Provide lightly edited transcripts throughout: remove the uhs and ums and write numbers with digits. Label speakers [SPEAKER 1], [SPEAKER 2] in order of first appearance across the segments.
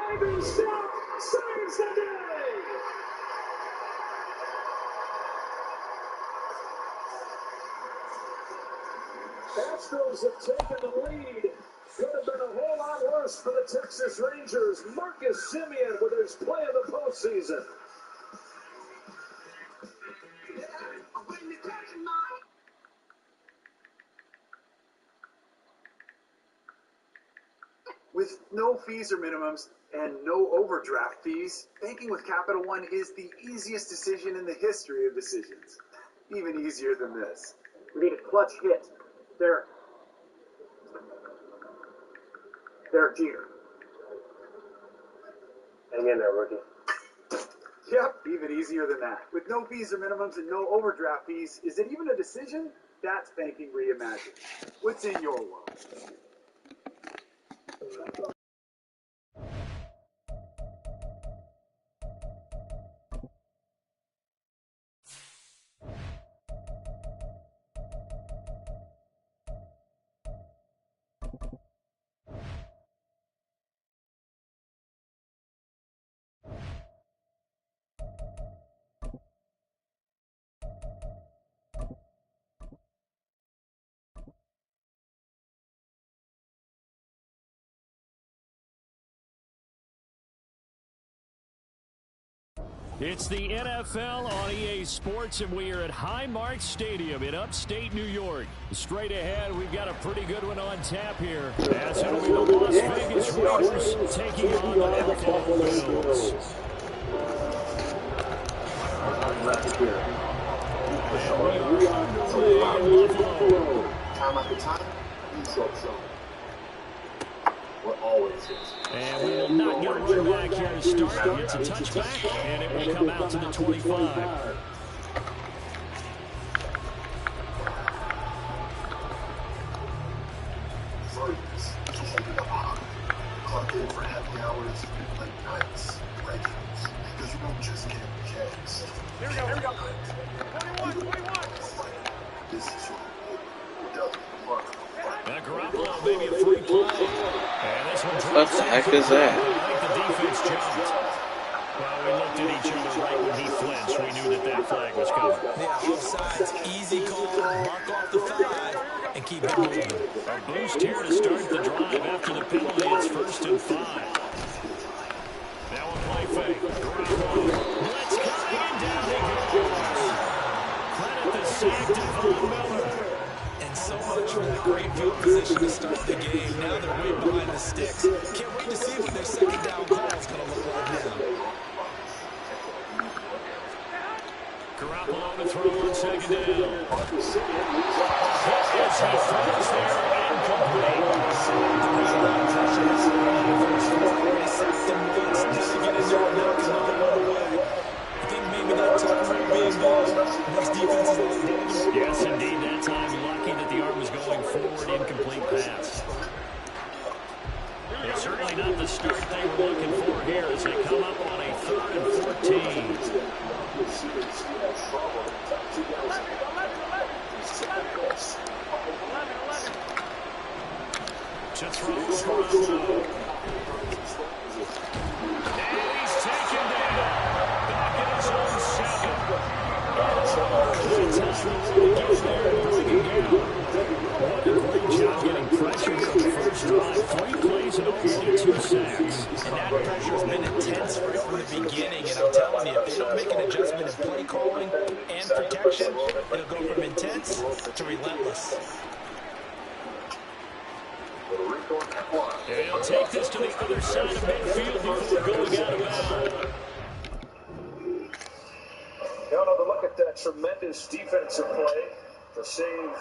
[SPEAKER 1] Driving stop saves the day. Astros have taken the lead. Could have been a whole lot worse for the Texas Rangers. Marcus Semien with his play of the postseason.
[SPEAKER 2] With no fees or minimums and no overdraft fees, banking with Capital One is the easiest decision in the history of decisions. Even easier than this. We need a clutch hit. There, Jeter.
[SPEAKER 3] Hang in there, rookie.
[SPEAKER 2] Yep, even easier than that. With no fees or minimums and no overdraft fees, is it even a decision? That's banking reimagined. What's in your world?
[SPEAKER 4] It's the NFL on EA Sports, and we are at Highmark Stadium in upstate New York. Straight ahead, we've got a pretty good one on tap here. As it'll be the Las Vegas Raiders taking on the Buffalo Bills. And we are underway in Buffalo.
[SPEAKER 3] Time after time, you so.
[SPEAKER 4] And we will not get a run back here to start. It's a touchback, and it will come out to the 25.
[SPEAKER 3] Clocked in for happy hours, late nights, legends, because you don't just get checks.
[SPEAKER 1] Here we go. 21.
[SPEAKER 3] This is your
[SPEAKER 4] Now Garoppolo, maybe a free play. And this one
[SPEAKER 5] What the heck is that?
[SPEAKER 4] I think the defense jumped. Well, we looked at each other right when he flinched. We knew that flag was coming.
[SPEAKER 6] Yeah, offsides, easy call, mark off the 5, and keep it moving.
[SPEAKER 4] A boost here to start the drive after the penalty. It's 1st and 5. Now a play fake. Garoppolo. Blitz coming, and down he goes. Credit the sack to Von Miller.
[SPEAKER 6] So much for that great field position to start the game. Now they're way behind the sticks. Can't wait to see what their second down call is going to look like now.
[SPEAKER 4] Garoppolo to throw on second down. Yes, he throws there incomplete.
[SPEAKER 6] They sacked them once. Now they get in there and knock another way. I think maybe that time being next defense is a little dangerous.
[SPEAKER 4] Yes, indeed. That time lucky that the arm was going forward. Incomplete pass. It's certainly not the start they were looking for here as they come up on a 3rd and 14. To throw Garoppolo. And he's taken down. Back at his own 7. What a great job getting pressure on the first drive. 3 plays and only 2 sacks.
[SPEAKER 6] And that pressure has been intense right from the beginning. And I'm telling you, if they don't make an adjustment in play calling and protection, it'll go from intense to relentless.
[SPEAKER 4] And he'll take this to the other side of midfield before going out of bounds.
[SPEAKER 1] Another look at that tremendous defensive play to save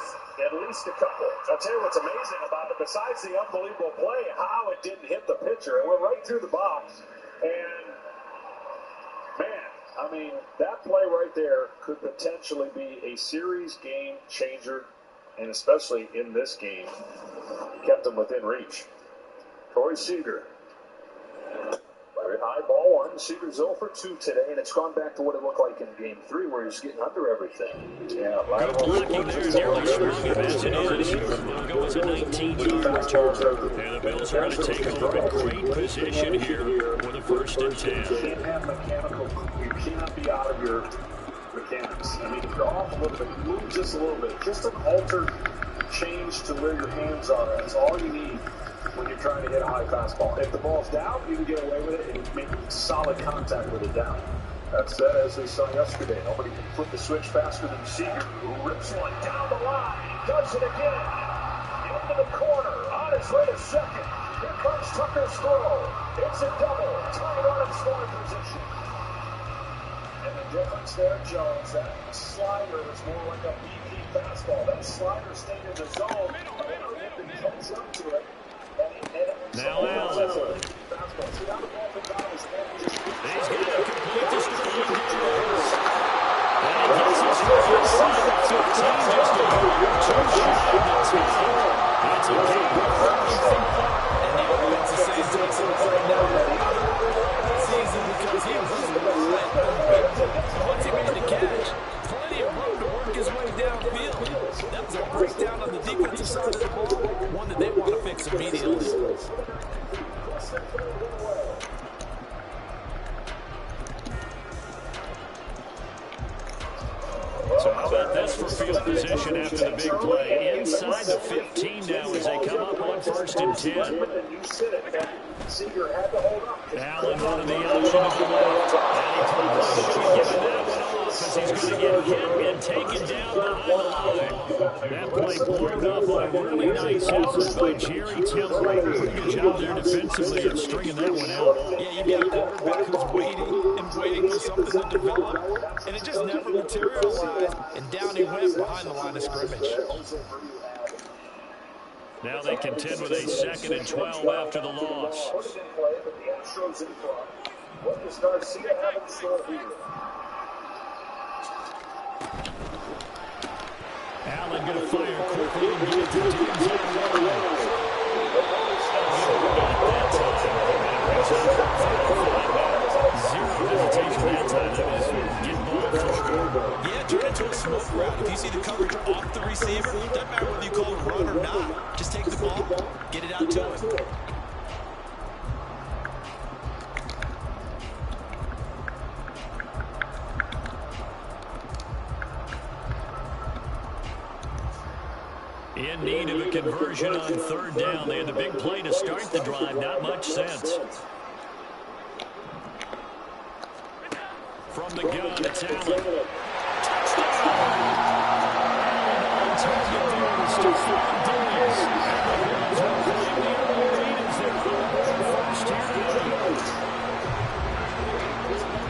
[SPEAKER 1] at least a couple. I'll tell you what's amazing about it, besides the unbelievable play, how it didn't hit the pitcher. It went right through the box. And, man, I mean, that play right there could potentially be a series game changer, and especially in this game, kept them within reach. Corey Seager. Very high, ball one. Seager's 0 for 2 today, and it's gone back to what it looked like in game 3, where he's getting under everything. Yeah,
[SPEAKER 4] good blocking there. Nearly sprung him as it is. They'll go as a 19-yard return. And the Bills are going to take over in great position here with a 1st and 10.
[SPEAKER 1] You can't have mechanical. You cannot be out of your mechanics. I mean, if you're off a little bit, move just a little bit. Just an altered change to where your hands are. That's all you need when you're trying to hit a high fastball. If the ball's down, you can get away with it and make solid contact with it down. That's as we saw yesterday. Nobody can flip the switch faster than Seager, who rips one down the line. He does it again. Into the corner. On his way to second. Here comes Tucker's throw. It's a double. Tying on in scoring position. And the difference there, Jones, that slider is more like a BP fastball. That slider stayed in the zone. He comes up to it.
[SPEAKER 4] Now Allen. He's got a complete distribution. And he gets his foot inside the 15, just a yard too shy of the 10. That's a big one.
[SPEAKER 6] And the offense is saying to himself right now that season because he was once he made the catch, plenty of room to work his way downfield. That was a breakdown on the defensive side of the ball, one that they want to fix immediately.
[SPEAKER 4] So how about this for field position after the big play? Inside the 15 now as they come up on 1st and 10. Allen running the option to the left. And he probably should give that one off as he's going to get hit and taken down behind the line. That play blown up on a really nice effort by Jerry Tillery. Good job there defensively of stringing that one out.
[SPEAKER 6] Yeah, you got a quarterback who's waiting and waiting for something to develop, and it just never materialized, and down he went behind the line of scrimmage.
[SPEAKER 4] Now they contend with a 2nd and 12 after the loss.
[SPEAKER 1] What does Garcia have in store here?
[SPEAKER 4] Allen going to fire quickly and get it to Diggs. Zero hesitation that time. That was getting ball for sure.
[SPEAKER 6] Yeah, turn into a smoke route. If you see the coverage off the receiver, doesn't matter whether you call it a run or not. Just take the ball, get it out to him.
[SPEAKER 4] In need of a conversion on 3rd down. They had the big play to start the drive. Not much sense. From the gun, it's Allen.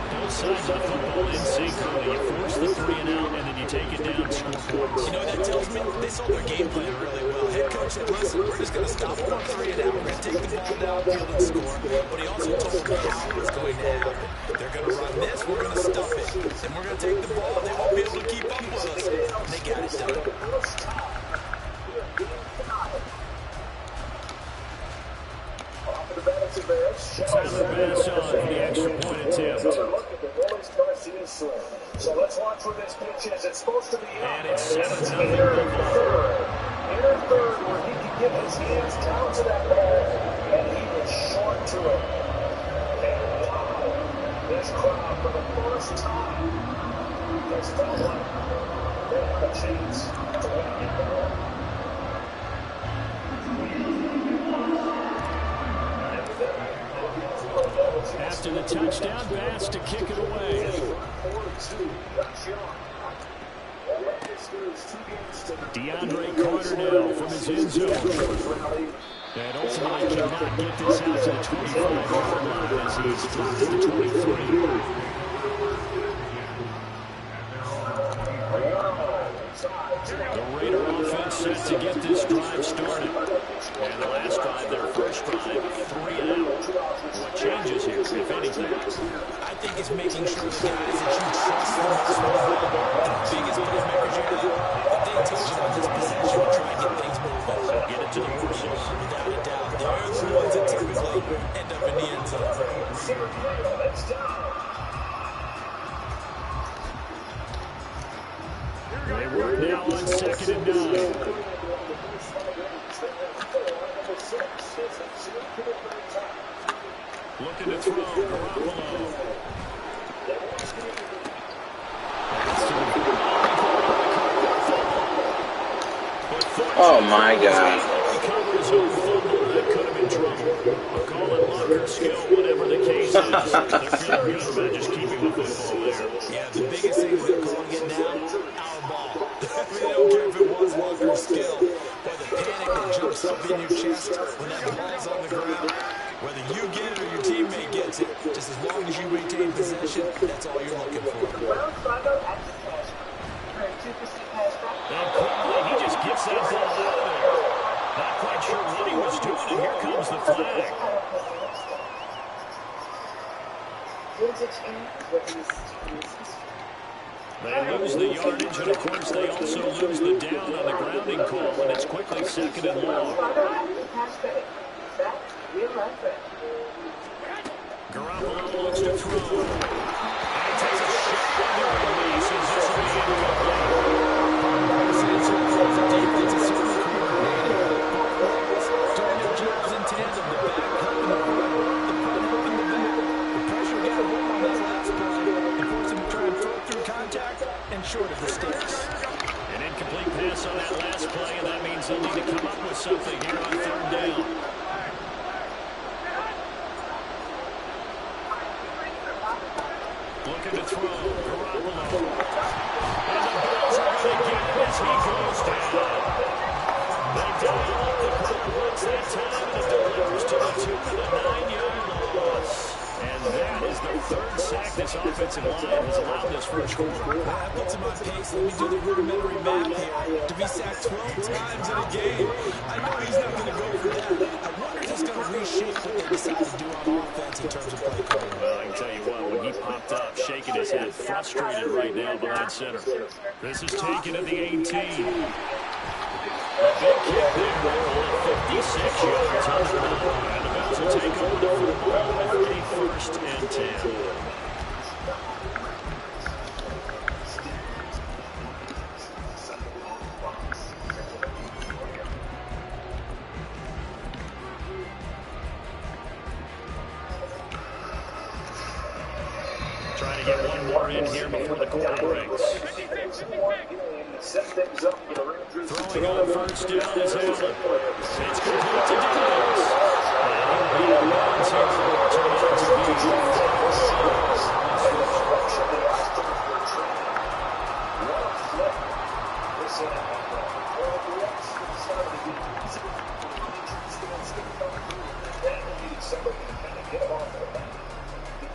[SPEAKER 4] Both sides of the football in sync. You force the 3 and out, and then you take it down, score points.
[SPEAKER 6] You know what that tells me? They saw their game plan really well. Head coach said, listen, we're just going to stop them on 3 and out. We're going to take the ball downfield and score. But he also told me how it was going to happen. They're going to run this, we're going to stuff it. And we're going to take the ball, they won't be able to keep up with us. And they got it done.
[SPEAKER 4] Tyler Bass on for the extra point attempt.
[SPEAKER 1] So let's watch where this pitch is. It's supposed to be out.
[SPEAKER 4] And it's 7-0.
[SPEAKER 1] Inner third where he can get his hands down to that ball, and he was short to it. And wow, this crowd for the first time has felt like they have a chance to win the ball.
[SPEAKER 4] After the touchdown, Bass to kick it away. DeAndre Carter now from his end zone. And ultimately cannot get this out to the 25-yard line as he's dropped to the 23. The Raider offense set to get this drive started. And the last drive, their first drive, 3 and out. What changes here, if anything?
[SPEAKER 6] I think it's making sure the guys that you trust the most with the ball, the biggest playmakers you have, that they take it on this possession and try to get things moving.
[SPEAKER 4] Get it to the horses.
[SPEAKER 6] Without a doubt, they're the ones that typically end up in the end zone.
[SPEAKER 1] receiver field. It's down.
[SPEAKER 4] They work now on 2nd and 9. Looking to throw. Garoppolo.
[SPEAKER 5] Oh my God.
[SPEAKER 4] That could have been trouble. Call it luck or skill, whatever the case is. They're feeling good about just keeping the football there.
[SPEAKER 6] Yeah, the biggest thing they're calling it now, our ball. They don't care if it was luck or skill. But the panic that jumps up in your chest when that ball's on the ground, whether you get it or your teammate gets it, just as long as you retain possession, that's all you're looking for.
[SPEAKER 4] And quickly, he just gets that ball out of there. Not quite sure what he was doing, and here comes the flag. They lose the yardage, and of course they also lose the down on the grounding call, and it's quickly 2nd and long. Garoppolo looks to throw. And takes a shot on the release, and this will be incomplete.
[SPEAKER 6] Doing their jobs in tandem, the back helping the front, the front helping the back. The pressure got home on that last play and forced him to try and throw through contact and short of the sticks.
[SPEAKER 4] An incomplete pass on that last play, and that means they'll need to come up with something here on 3rd down. Looking to throw. Garoppolo. And the Bills are going to get him as he goes down. They dial up the quarter blitz that time, and it delivers to the 2 for the 9-yard loss. And that is the 3rd sack this offensive line has allowed this first quarter.
[SPEAKER 6] That puts him on pace. Let me do the rudimentary math here. To be sacked 12 times in a game, I know he's not going to go for that. I wonder if he's going to reshape what they decide to do on offense in terms of play calling.
[SPEAKER 4] Well, I can tell you what, when he popped up, shaking his head, frustrated right now behind center. This is taken at the 18. A big kick there, 56 yards on the ground, and the Bills will take over the football with a 1st and 10. Trying to get one more in here before the quarter breaks. Throwing on 1st down is Allen. It's complete to Davis. And he'll be out of bounds here. Turn out to be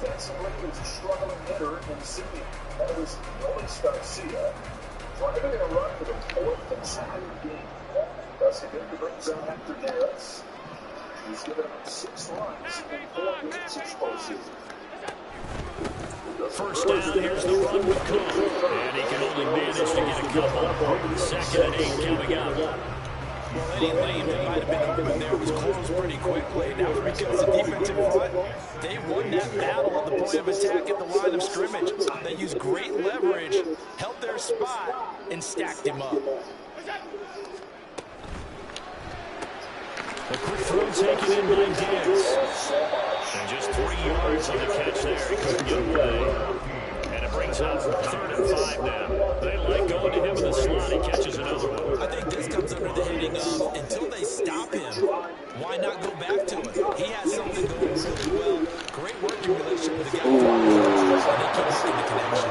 [SPEAKER 1] Defensively, he was a struggling hitter in Sydney. That was Luis Garcia. Driving a run for the 4th consecutive game. Dusty Baker brings out Hector Neris. He's given up 6 runs in 4 games this postseason.
[SPEAKER 4] 1st down, here's the run with Cook. And he can only manage to get a couple. 2nd and 8 coming up.
[SPEAKER 6] Well, any lane that might have been open there was closed pretty quickly. Now, because the defensive front, they won that battle at the point of attack at the line of scrimmage. They used great leverage, held their spot, and stacked him up.
[SPEAKER 4] A quick throw taken in by Diggs. And just 3 yards on the catch there. He couldn't get away. And it brings up 3rd and 5 now. They like going to him in the slot. He catches another one.
[SPEAKER 6] I think this comes under the heading of, until they stop him, why not go back to it? He has something going really well. Great working relationship with the guy. And they keep making the connection.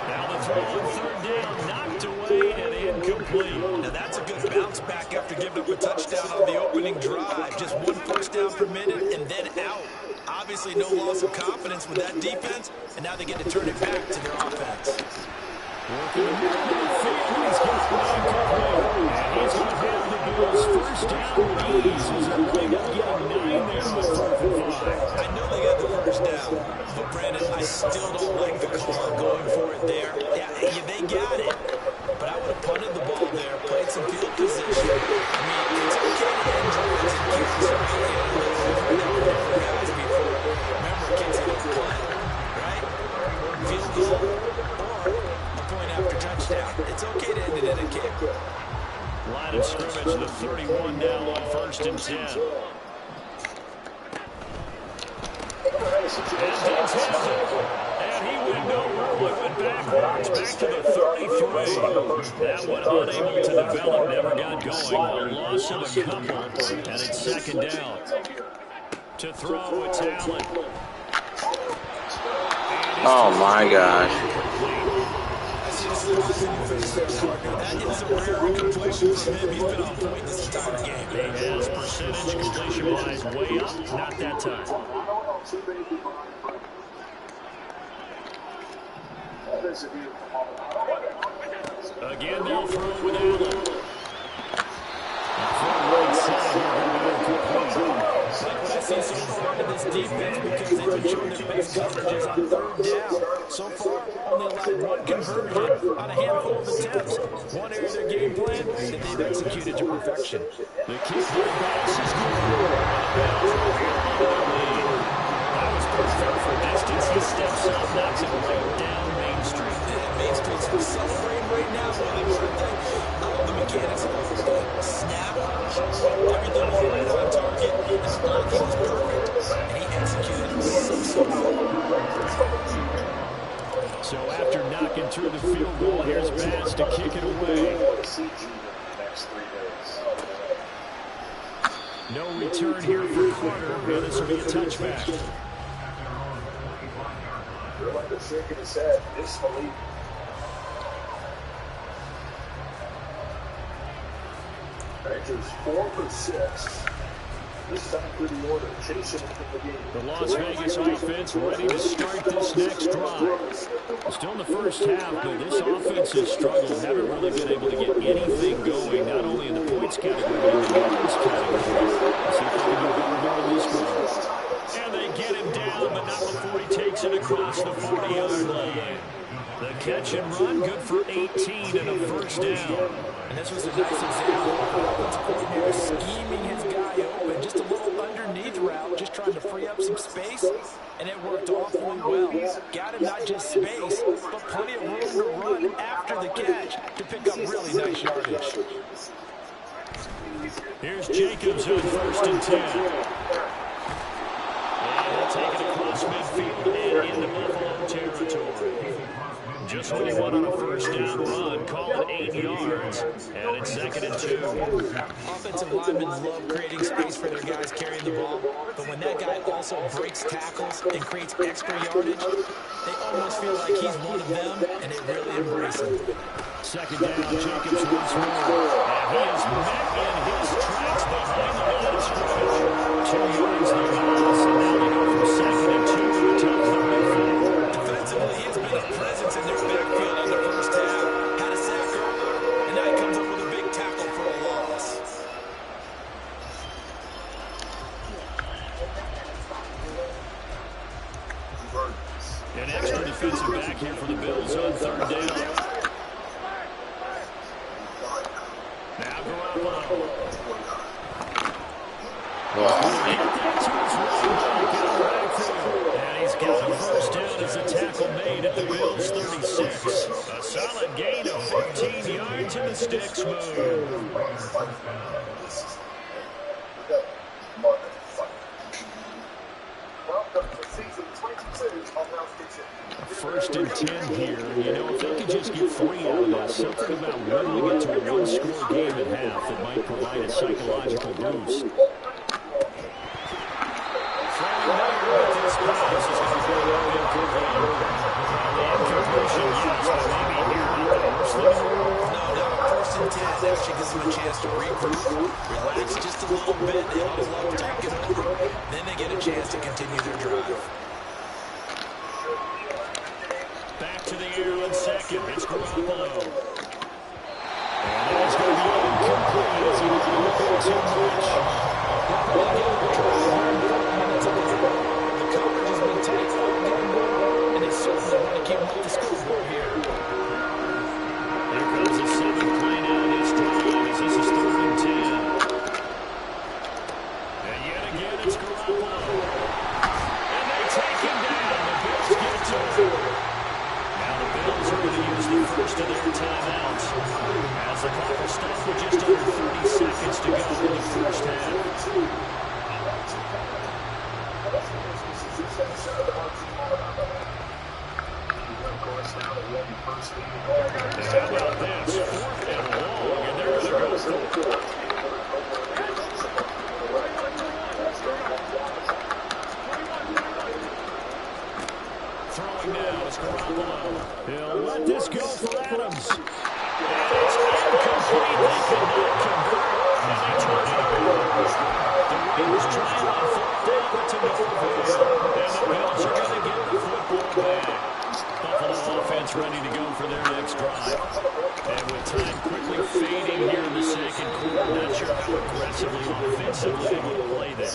[SPEAKER 4] Now the throw on 3rd down, knocked away and incomplete.
[SPEAKER 6] Now that's a good bounce back after giving up a touchdown on the opening drive. Just 1 first down per minute and then out. Obviously no loss of confidence with that defense, and now they get to turn it back to their offense.
[SPEAKER 4] Working the middle of the field, he's got the incomplete. And he's going to have the Bills' 1st down with ease. Was it running up getting 9 there with 4th and 5?
[SPEAKER 6] I know they got the 1st down, but Brandon, I still don't like the call going for it there. Yeah, they got it, but I would have punted the ball there, played some field position. I mean, it's okay to end drives and keep some guys before. Remember,
[SPEAKER 4] first and 10. And he went nowhere. He went backwards, back to the 33. That one unable to develop, never got going. A loss of a couple, and it's second down. To throw with talent.
[SPEAKER 5] Oh my gosh.
[SPEAKER 6] That is a rare incompletion from him. He's been on point this entire game.
[SPEAKER 4] He has percentage completion-wise way up. Not that time. Again, they'll throw with Allen. From right side here,
[SPEAKER 6] I see so far in this defense because they've been showing their best coverages on third down. So far, only allowed one conversion on a handful of attempts. One area of their game plan that they've executed to perfection.
[SPEAKER 4] the kick pass is good. That was perfect for distance. He steps up, knocks it right down Main Street.
[SPEAKER 6] Main Street's celebrating right now. I love the mechanics of the game. Snap, everything was right on target, and the blocking was perfect. And he executed so well.
[SPEAKER 4] So after knocking through the field goal, here's Bass to kick it away. No return here for Carter, and this will be a touchback.
[SPEAKER 1] They're shaking his head, disbelief. Rangers 4 for 6. This time through the order, chasing it from the game.
[SPEAKER 4] The Las Vegas offense ready to start this next drive. Still in the first half, but this offense has struggled. Haven't really been able to get anything going, not only in the points category, but in the yards category. Let's see if they can do better here in this one. And they get him down, but not before he takes it across the 40-yard line. The catch and run, good for 18 and a first down.
[SPEAKER 6] And this was a nice example of the offensive coordinator scheming his guy open, just a little underneath route, just trying to free up some space, and it worked awfully well. Got him not just space, but plenty of room to run after the catch to pick up really nice yardage.
[SPEAKER 4] Here's Jacobs on first and 10. And they'll take it across midfield and into Buffalo territory. Just when he went on a first down run, call it 8 yards, and it's second and 2.
[SPEAKER 6] Offensive linemen love creating space for their guys carrying the ball, but when that guy also breaks tackles and creates extra yardage, they almost feel like he's one of them, and they really embrace him.
[SPEAKER 4] Second down, Jacobs once more, and he is met in his tracks behind the line of scrimmage. 2 yards the loss, and now they go from second and 2 to the top 34.
[SPEAKER 6] Defensively, he's been a presence in their backfield in the first half. Had a sack earlier, and now he comes up with a big tackle for a loss.
[SPEAKER 4] An extra defensive back here for the Bills on third down. Now Garoppolo. And he's got a first down as a tackle made at the Bills' 36. A solid gain of 15 yards in the sticks move. First and 10 here. You know, if they could just get 3 out of this, something about whittling it to a one-score game at half that might provide a psychological boost.
[SPEAKER 6] First and 10 actually gives them a chance to regroup, relax just a little bit, they huddle up, talk it over, then they get a chance to continue their drive.
[SPEAKER 4] Back to the air on second. It's Garoppolo. And that is going to be incomplete as he was a little bit too much.
[SPEAKER 6] The coverage has been tight all game long, and they certainly want to keep up the scoreboard here.
[SPEAKER 4] Here comes the 7th play now in this drive as this is 3rd and 10. And yet again, it's Garoppolo. And they take him down. The Bills get to him. Now the Bills are going to use the first of their timeouts as the clock will stop with just under 30 seconds to go in the first half. How about this? 4th and long, and they're going to go for it. Throwing now is Garoppolo. He'll let this go for Adams. And it's incomplete. They could not convert. And they turn it over. The Raiders trying on 4th down, but to no avail. And the Bills are going to get the football back. Buffalo offense ready to go for their next drive. And with time quickly fading here in the second quarter, not sure how aggressively offensively they want to play this.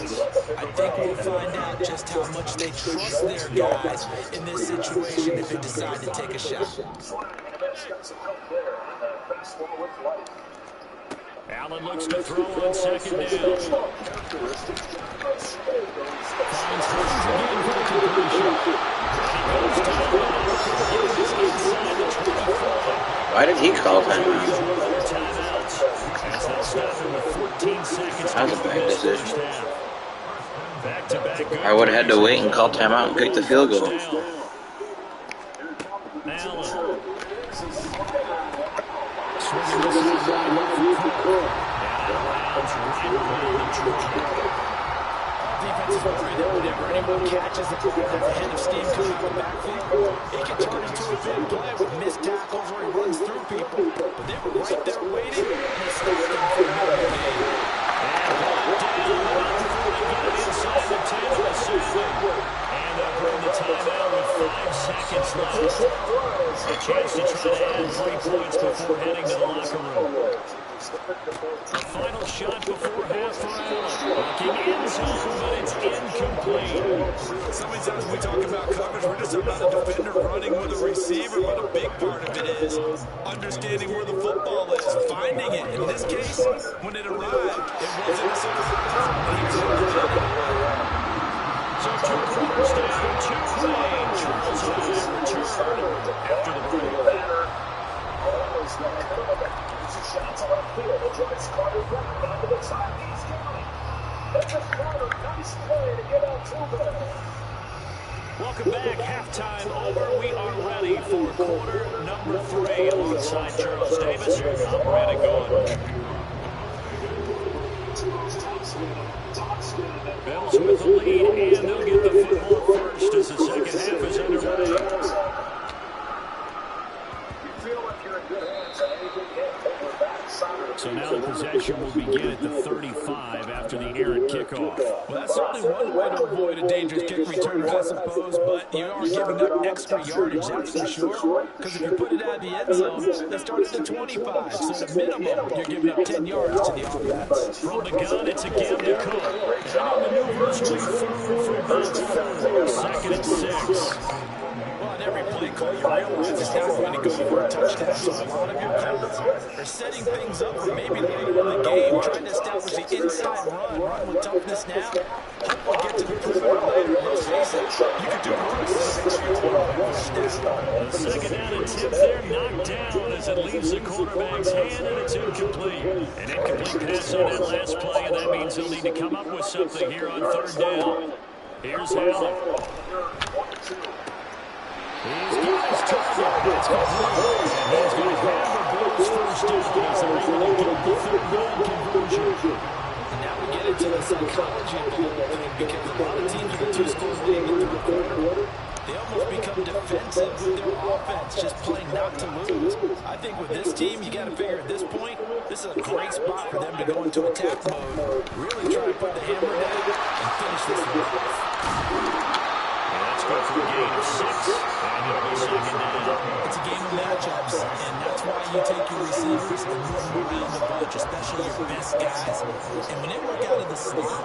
[SPEAKER 6] I think we'll find out just how much they trust their guys in this situation if they decide to take a shot.
[SPEAKER 4] Allen looks to throw on 2nd down. Finds Hurns again for the completion.
[SPEAKER 5] Why did he call that? That was a bad decision. I would have had to wait and call timeout and kick the field goal.
[SPEAKER 6] Defense is worried that whenever anyone catches the ball with a head of steam coming from the backfield, it can turn into a big play with missed tackles where he runs through people. But they were right there waiting, and it stopped them from moving the game.
[SPEAKER 4] Inside the 10 of the second. And they'll bring the timeout with 5 seconds left. A chance to try to add 3 points before heading to the locker room. A final shot before half for Allen. Looking in zone, but it's incomplete.
[SPEAKER 6] So many times we talk about coverage, we're just about a defender running with a receiver, but a big part of it is understanding where the football is, finding it. In this case, when it arrived, it wasn't a surprise.
[SPEAKER 4] So 2 quarters down, 2 remain. Charles Hyde return after the break.
[SPEAKER 1] Shots on the field. It drives Carter back onto the side. He's going. That's a Carter. Nice play to get out Tuba.
[SPEAKER 4] Welcome back. Halftime over. We are ready for quarter number 3 alongside Charles Davis. I'm Brandon Gaudin. Bills with the lead, and they'll get the football first as the second half is underway. So now the possession will begin at the 35 after the errant kickoff.
[SPEAKER 6] Well, that's certainly one way to avoid a dangerous kick returner, I suppose, but you are giving up extra yardage, that's for sure. Because if you put it out of the end zone, they start at the 25. So at minimum, you're giving up 10 yards to the offense.
[SPEAKER 4] From the gun, it's a give to Cook. And he maneuvers way through for about 4. 2nd and 6.
[SPEAKER 6] Well, in every play call, you realize it's not going to go for a touchdown. So a lot of your calls are setting things up for maybe later in the game, trying to establish the inside run with toughness now. Hope we'll get to the perimeter later. Let's face it, you could do worse if you're quarterback first down.
[SPEAKER 4] The 2nd down and 10 there, knocked down as it leaves the quarterback's hand, and it's incomplete. An incomplete pass on that last play, and that means he'll need to come up with something here on 3rd down. Here's Allen. He's got his target. It's complete. And he's going to grab the Bills first down as they're able to get the 3rd down conversion.
[SPEAKER 6] And now we get into the psychology of the whole thing, because a lot of teams with a 2-score lead in the 3rd quarter, they almost become defensive with their offense, just playing not to lose. I think with this team, you got to figure at this point, this is a great spot for them to go into attack mode, really try to put the hammer down and finish this one off.
[SPEAKER 4] Let's go for a gain of 6, and it'll be 2nd down.
[SPEAKER 6] It's a game of matchups, and that's why you take your receivers and move them around the bunch, especially your best guys. And when they work out of the slot,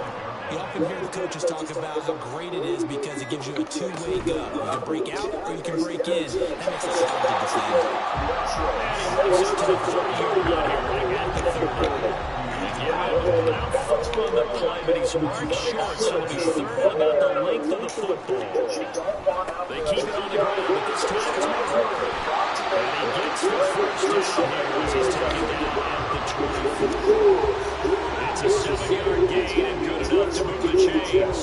[SPEAKER 6] you often hear the coaches talk about how great it is because it gives you a two-way go. You can break out or you can break in. That makes it hard to defend.
[SPEAKER 4] And he moves it to the 30-yard line here, right at the 30. Out first on the play, but he's marked short, so it'll be 3rd about the length of the football. They keep it on the ground, but this time it's McCoy. And he gets the first down here as he's taken down at the 24. It's a 7-yard gain, and enough to move the chains.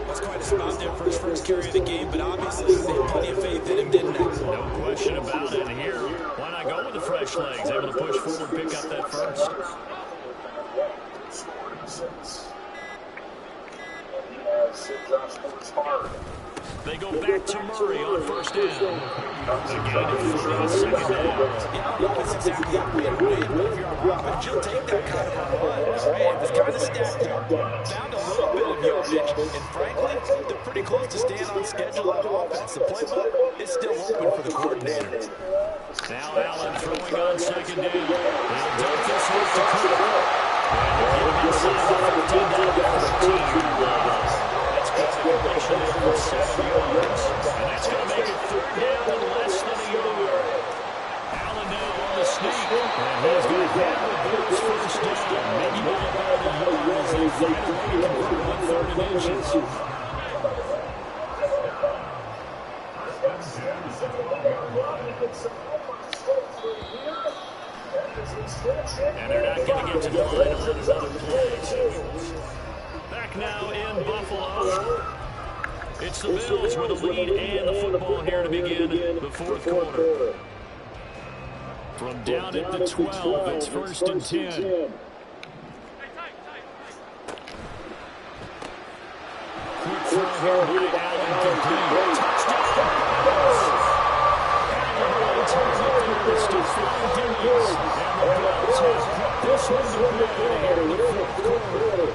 [SPEAKER 6] That's quite a spot there for his first carry of the game, but obviously they had plenty of faith in him, didn't they?
[SPEAKER 4] No question about it. And here, why not go with the fresh legs? Able to push forward, pick up that first. They go back to Murray on first down. Again, a second down.
[SPEAKER 6] Yeah, that's exactly what we had. But if you're a offense, you'll take that kind of a run. Right? It was kind of stacked up. Found a little bit of yardage. And frankly, they're pretty close to staying on schedule on offense. The playbook is still open for the coordinator.
[SPEAKER 4] Now Allen throwing on second down. They'll dump this one to Cook. And they're getting inside the 15 down to 15. That's got a completion there for 7 yards. And that's going to make it third down and less than a yard. Allen now on the sneak. And he's going to have the Bills first down. Maybe by about a yard as they find a way to convert on 3rd and inches. And they're not going to get to the line of another play. Back now in Buffalo. It's the Bills with the lead and the football here to begin the fourth quarter. From down at the 12, it's 1st and 10. Quick throw here by Allen, complete. Touchdown! Allen target there to Stephon Diggs. And the Bills have put this one to bed here in the fourth quarter.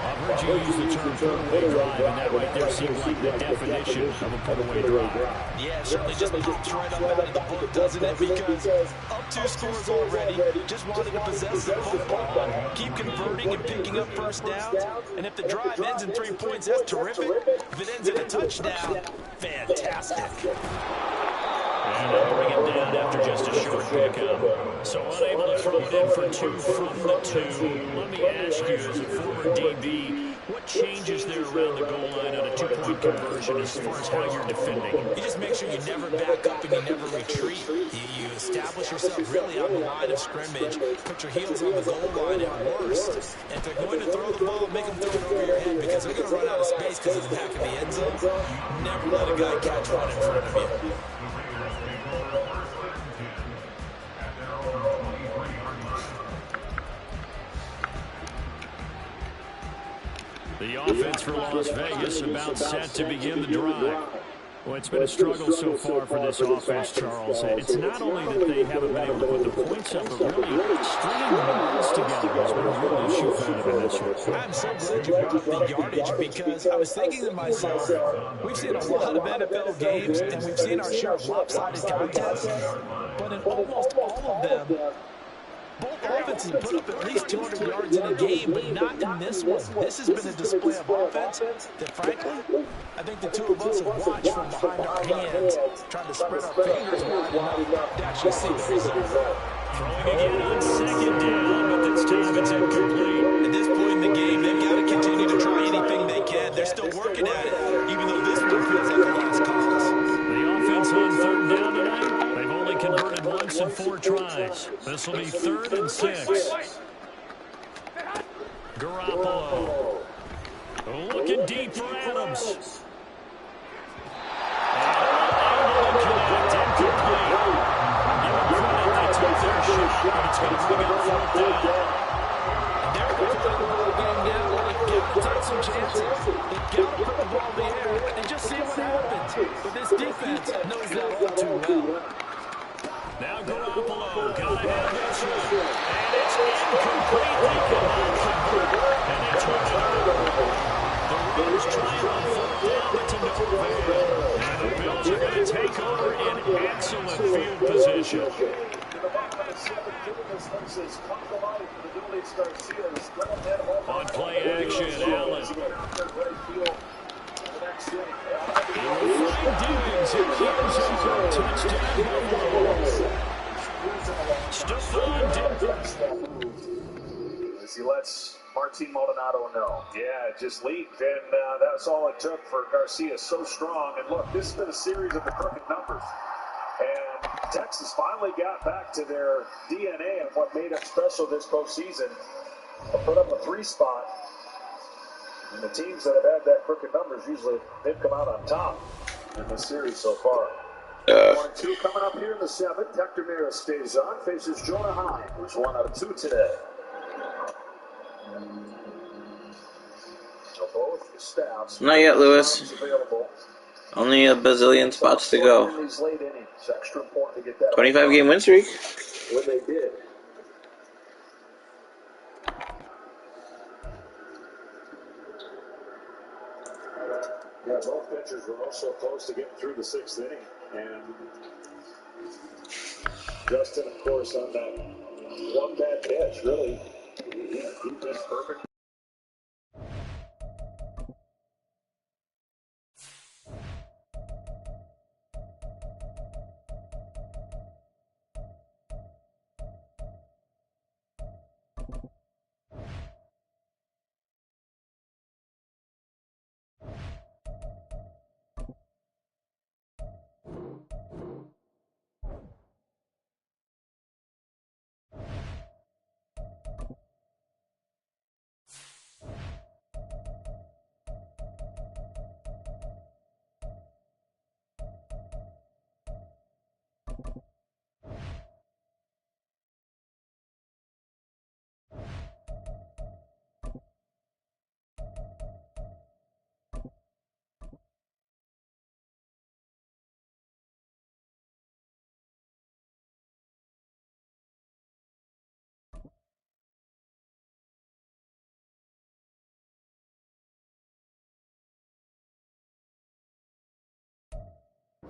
[SPEAKER 4] I've heard you use the term put-away drive, and that right there seems like the definition of a put-away drive.
[SPEAKER 6] Yeah, it certainly just pops right up out of the book, doesn't it? Because up 2 scores already, just wanted to possess the football, keep converting and picking up first downs. And if the drive ends in 3 points, that's terrific. If it ends in a touchdown, fantastic.
[SPEAKER 4] And they'll bring it down after just a short pickup. So unable to throw it in for 2 from the 2. Let me ask you, as a former DB, what changes there around the goal line on a 2-point conversion as far as how you're defending?
[SPEAKER 6] You just make sure you never back up and you never retreat. You establish yourself really on the line of scrimmage, put your heels on the goal line at worst. And if they're going to throw the ball, make them throw it over your head because they're going to run out of space because of the back of the end zone. You never let a guy catch one in front of you.
[SPEAKER 4] The offense for Las Vegas about set to begin the drive. Well, it's been a struggle so far for this offense, Charles. It's not only that they haven't been able to put the points up, but really stringing yards together has been a real issue for them in this one.
[SPEAKER 6] I'm so glad you brought up the yardage because I was thinking to myself, we've seen a lot of NFL games and we've seen our share of lopsided contests, but in almost all of them, both offenses put up at least 200 yards in a game, but not in this one. This has been a display of offense that, frankly, I think the two of us have watched from behind our hands, trying to spread our fingers wide enough to actually see the result.
[SPEAKER 4] Throwing again on second down, but this time it's incomplete.
[SPEAKER 6] At this point in the game, they've got to continue to try anything they can. They're still working at it, even though this one feels like a lost cause.
[SPEAKER 4] The offense on 3rd down tonight, they've only converted once in 4 tries. This will be 3rd and 6. Garoppolo looking deep for Adams. And able to connect, incomplete. Give them credit, they took their shot, but it's going to bring up 4th down.
[SPEAKER 6] They're going to play the ball game now. They've got to take some chances. They've got to put the ball in the air and just see what happens. But this defense knows that all too well.
[SPEAKER 4] Now Garoppolo, gotta have this one. And it's incomplete. They cannot convert. And they turn it over. The Raiders trying on 4th down, but to no avail. And the Bills are going to take over in excellent field position. On play action, Allen. He will find Diggs in the end zone. Touchdown. Stephon Diggs.
[SPEAKER 1] As he lets Martin Maldonado know. Yeah, just leaked, and that's all it took for Garcia. So strong. And look, this has been a series of the crooked numbers. And Texas finally got back to their DNA and what made them special this postseason. Put up a 3 spot And the teams that have had that crooked numbers usually they've come out on top in this series so far. 1-2 coming up here in the 7th. Hector Neris stays on, faces Jonah Heim, who's 1 out of 2 today. So both staffs.
[SPEAKER 5] Not yet, Lewis. Only a bazillion spots to go. 25-game win streak.
[SPEAKER 1] When they did. Yeah, both pitchers were also close to getting through the 6th inning. And Justin, of course, on that one bad pitch, really, he missed perfect.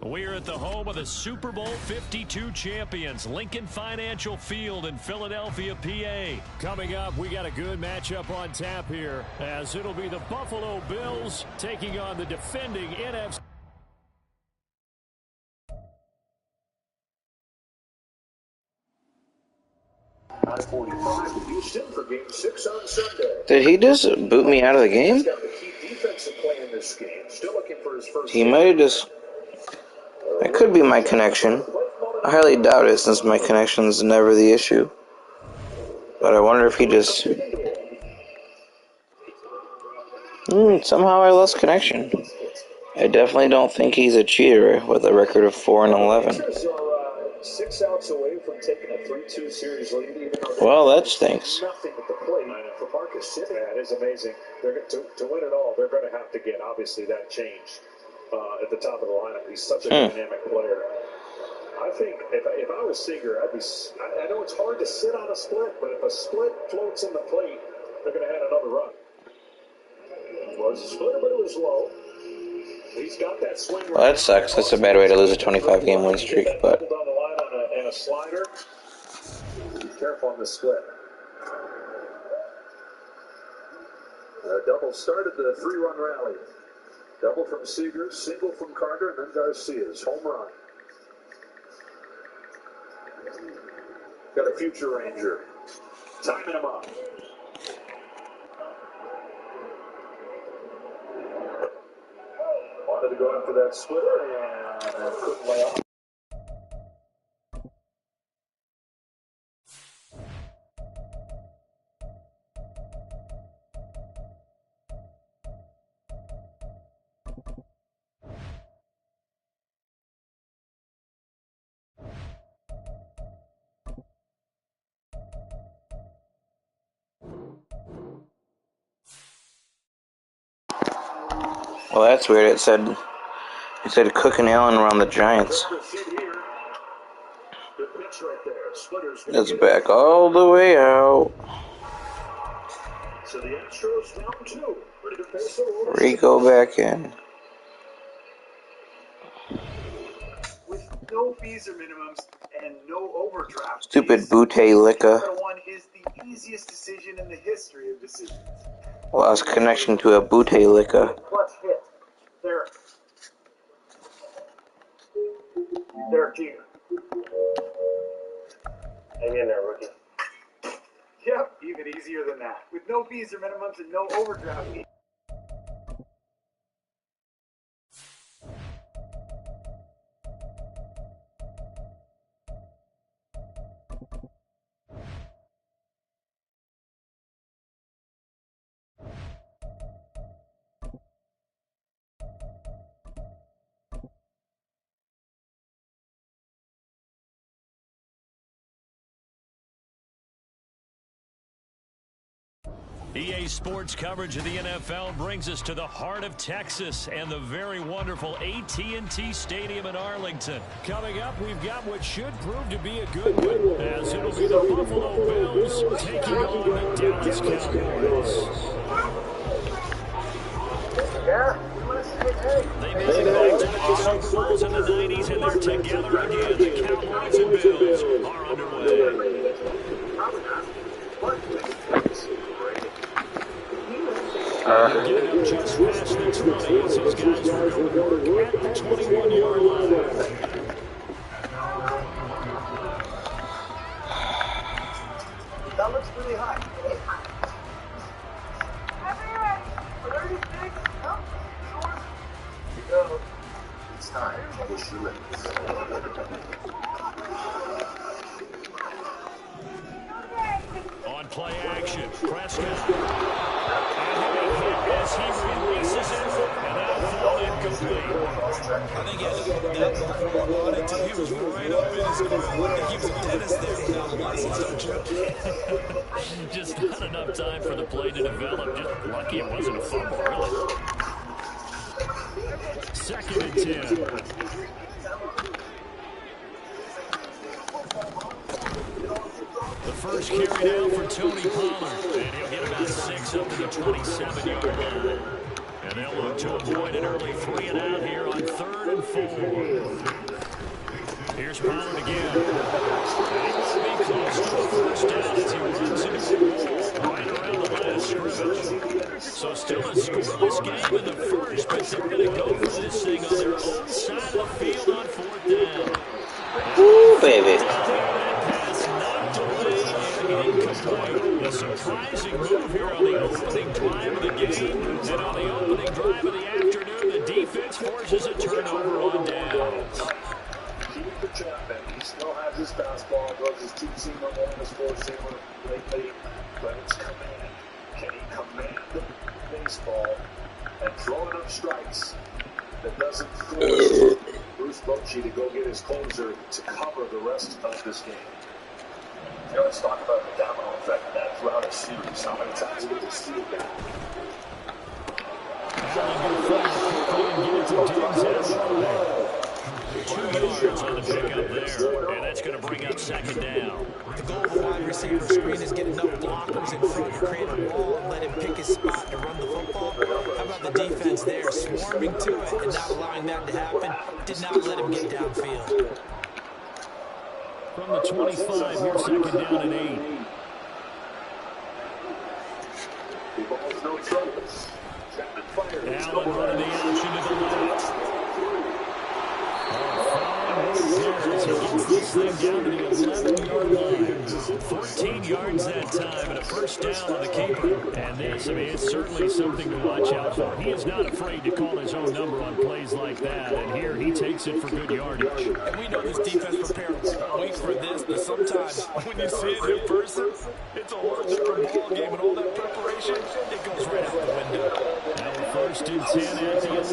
[SPEAKER 4] We're at the home of the Super Bowl 52 champions, Lincoln Financial Field in Philadelphia, PA. Coming up, we got a good matchup on tap here, as it'll be the Buffalo Bills taking on the defending NFC.
[SPEAKER 1] I-45 to Houston for Game 6 on Sunday.
[SPEAKER 5] Did he just boot me out of the game?
[SPEAKER 1] He's got the key defensive play in this game. Still looking for his first.
[SPEAKER 5] He might have just... It could be my connection. I highly doubt it since my connection is never the issue. But I wonder if he just... somehow I lost connection. I definitely don't think he's a cheater with a record of 4-11.
[SPEAKER 1] 6 outs away from taking a 3-2 series lead.
[SPEAKER 5] Well, that stinks.
[SPEAKER 1] Nothing at the plate for Marcus Simeon. Yeah, it is amazing. They're to win it all, they're going to have to get obviously that change at the top of the lineup. He's such a dynamic player. I think if I was Seager, I'd be. I know it's hard to sit on a split, but if a split floats in the plate, they're going to add another run. It was a splitter, but it was low. He's got that swing.
[SPEAKER 5] Well, that sucks. That's a bad way to lose a 25-game win streak, but...
[SPEAKER 1] On the line on a slider. Be careful on the split. Double started the 3-run rally. Double from Seager, single from Carter, and then Garcia's home run. Got a future Ranger. Timing him up. Wanted to go after that splitter and couldn't lay off.
[SPEAKER 5] Well, that's weird. It said Cook and Allen were on the Giants. It's back all the way out.
[SPEAKER 1] So the Astros down 2. Ready to face the
[SPEAKER 5] Rico back in.
[SPEAKER 2] With no fees or minimums and no overdraft.
[SPEAKER 5] Stupid Butte-Licka.
[SPEAKER 2] One is the easiest decision in the history of decisions.
[SPEAKER 5] Lost connection to a Butte-Licka.
[SPEAKER 2] Clutch hit. Derek Jeter.
[SPEAKER 1] Hang in there, rookie.
[SPEAKER 2] Yep, even easier than that. With no fees or minimums and no overdraft fees.
[SPEAKER 4] EA Sports coverage of the NFL brings us to the heart of Texas and the very wonderful AT&T Stadium in Arlington. Coming up, we've got what should prove to be a good one, as it'll be the Buffalo Bills taking on the Dallas Cowboys. They made it back to the Super Bowls in the 90s, and they're together again. The Cowboys and Bills are underway. Getting up just past the 20 as these guys are going to work at the 21-yard line.
[SPEAKER 2] That looks pretty high.
[SPEAKER 3] It's time to push your limits.
[SPEAKER 4] On play action, Prescott. As he releases it, and that'll fall incomplete.
[SPEAKER 6] I think he had to go that before he wanted to. He was right up in his grill. I think he was a dentist there without a license, don't you?
[SPEAKER 4] Just not enough time for the play to develop. Just lucky it wasn't a fumble, really. 2nd and 10. The first carry down for Tony Pollard, and he'll get about 6 up to the 27-yard line. And they'll look to avoid an early 3 and out here on 3rd and 4. Here's Pollard again. And he will be close to a first down as he runs into the wall right around the line of scrimmage. So still a scoreless game in the first, but they're going to go for this thing on their own side of the field on 4th down.
[SPEAKER 5] Ooh, baby.
[SPEAKER 4] A surprising move here on the opening drive of the game. And on the opening drive of the afternoon, the defense forces a turnover on downs.
[SPEAKER 1] Keep the Chapman. He still has his fastball, throws his two-seamer, one his four-seamer lately, but it's command. Can he command the baseball and throw enough strikes that doesn't force Bruce Bochy to go get his closer to cover the rest of this game? You know, let's talk about the domino effect of that throughout a series. How many times did we see that?
[SPEAKER 4] Two yards on the pickup there, and that's going to bring up 2nd down.
[SPEAKER 6] The goal of a wide receiver screen is get enough blockers in front to create a wall and let him pick his spot to run the football. How about the defense there, swarming to it and not allowing that to happen? Did not let him get downfield.
[SPEAKER 4] From the 25, here's 2nd down and 8.
[SPEAKER 1] No troubles.
[SPEAKER 4] Allen running the action to the left. This thing down to the 11-yard line. 14 yards that time and a first down on the keeper. And this, I mean, it's certainly something to watch out for. He is not afraid to call his own number on plays like that. And here he takes it for good yardage.
[SPEAKER 6] And we know this defense prepares all week for this, but sometimes when you see it in person, it's a whole different ball game, and all that preparation, it goes right out the window.
[SPEAKER 4] Now 1st and 10 at the 11.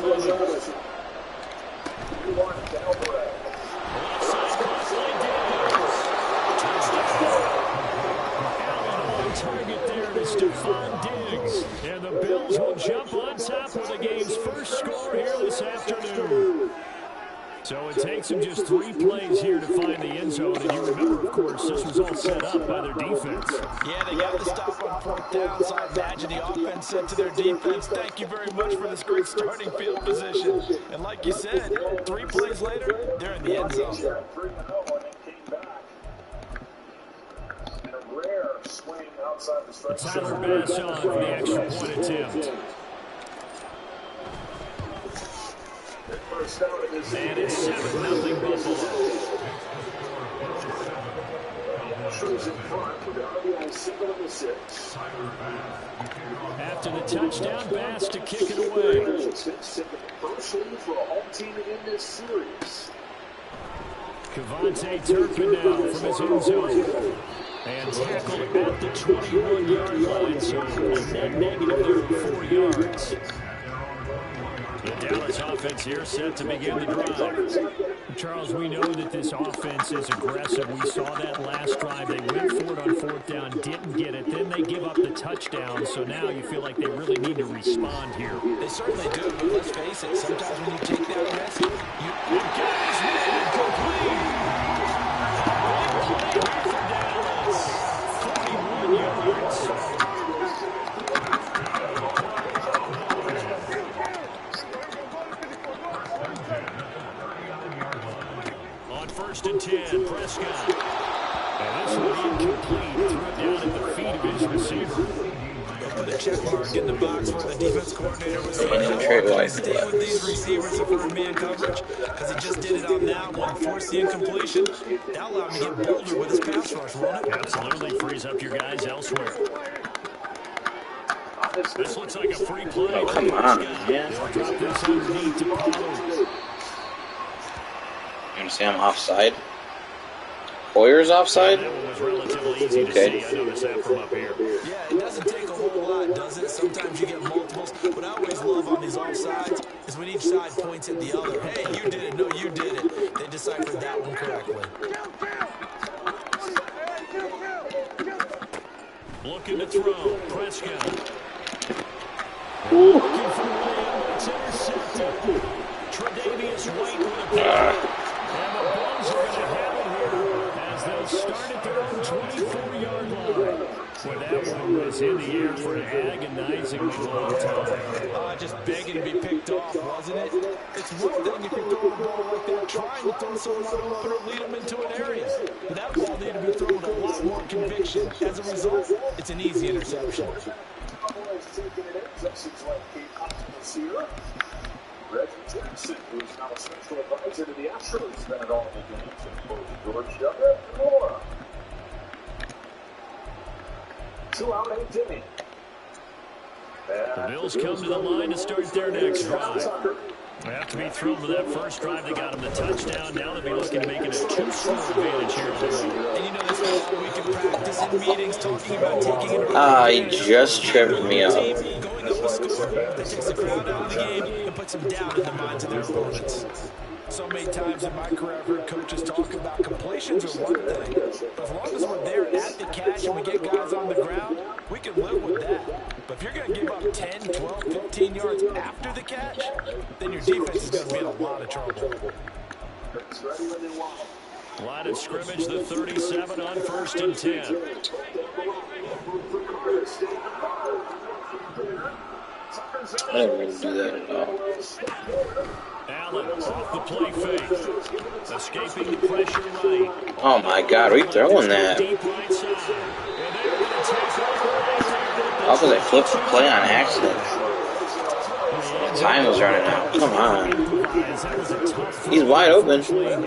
[SPEAKER 4] Target there to Stephon Diggs. And the Bills will jump on top with the game's first score here this afternoon. So it takes them just 3 plays here to find the end zone. And you remember, of course, this was all set up by their defense.
[SPEAKER 6] Yeah, they got the stop on 4th down, so I imagine the offense said to their defense, thank you very much for this great starting field position. And like you said, 3 plays later, they're in the end zone.
[SPEAKER 4] Tyler Bass on for the extra point attempt. And it's 7-0 Buffalo. After the touchdown, Bass to kick it away.
[SPEAKER 1] First lead for a home team in this series.
[SPEAKER 4] Kevontae Turpin now from his own zone. And tackled at the 21-yard line, so a net negative there of 4 yards. The Dallas offense here set to begin the drive. Charles, we know that this offense is aggressive. We saw that last drive. They went for it on fourth down, didn't get it. Then they give up the touchdown. So now you feel like they really need to respond here.
[SPEAKER 6] They certainly do, but let's face it, sometimes when you take that risk, you get this one complete. Big play for Dallas. 41 yards. First and 10, Prescott. And this one incomplete. Threw it down at the feet of his receiver. Put a check mark in the box where the defense coordinator was saying, stay with these receivers if we're in man coverage, because he just did it on that one, forced the incompletion. That allowed him to get bolder with his pass rush, won't it?
[SPEAKER 4] Absolutely frees up your guys elsewhere. This looks like a free play.
[SPEAKER 5] Oh, come on. Yeah.
[SPEAKER 4] Drop this underneath to Pollard.
[SPEAKER 5] You want to say I'm offside? Hoyer's offside?
[SPEAKER 4] That one was relatively easy to see. I noticed that from up here.
[SPEAKER 6] Yeah, it doesn't take a whole lot, does it? Sometimes you get multiples. What I always love on these offsides is when each side points at the other. Hey, you did it. No, you did it. They deciphered that one correctly.
[SPEAKER 4] Looking to throw. Prescott. Looking for Williams. It's intercepted. Tre'Davious White with a and the Bills are going to have it here as they start at their own 24-yard line. Well, that one was in the air for an agonizingly long time.
[SPEAKER 6] Just begging to be picked off, wasn't it? It's one thing if you're throwing a ball like that, trying to throw someone open or lead them into an area. But that ball needed to be thrown with a lot more conviction. As a result, it's an easy interception.
[SPEAKER 1] Reggie Jackson, who's now a special advisor to the Astros, spent all the games with George W. and Laura. 2 out, 8 inning.
[SPEAKER 4] The Bills come to the line to start their next drive. They have to be thrilled with that first drive. They got him the touchdown. Now they'll be looking to make it a 2-score advantage here on the road.
[SPEAKER 6] And you know, this is all we can practice in meetings, talking about taking it.
[SPEAKER 5] He just tripped me up.
[SPEAKER 6] Going up a score that takes the crowd out of the game and puts them down in the minds of their opponents. So many times in my career, I've heard coaches talk about completions are one thing. But as long as we're there at the catch and we get guys on the ground, we can live with that. But if you're going to give up 10, 12, 15 yards after the catch, then your defense is going to be in a lot of trouble.
[SPEAKER 4] Line of scrimmage, the 37 on 1st and 10.
[SPEAKER 5] I didn't really do that at all.
[SPEAKER 4] Allen off the play fake. Escaping the pressure right.
[SPEAKER 5] Oh my God, are we throwing that?
[SPEAKER 4] Deep right side. And they're going to take over.
[SPEAKER 5] How could I flip the play on accident? Time was running out. Come on. He's wide open.
[SPEAKER 6] When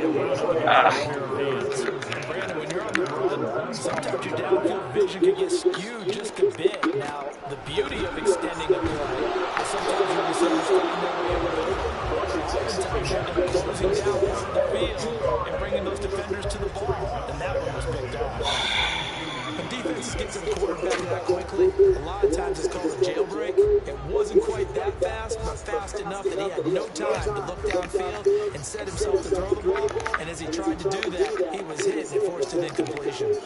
[SPEAKER 6] you're on the run, sometimes your downfield vision can get skewed just a bit. Now, the beauty of extending a play is sometimes your receivers find their way over. Oftentimes you end up closing down the field and bringing those defenders to the ball. And that one was picked off. When defenses get to the quarterback that quickly, a lot of times it's called a jailbreak. It wasn't quite that fast, but fast enough that he had no time to look downfield and set himself to throw the ball. And as he tried to do that, he was hit and forced an incompletion.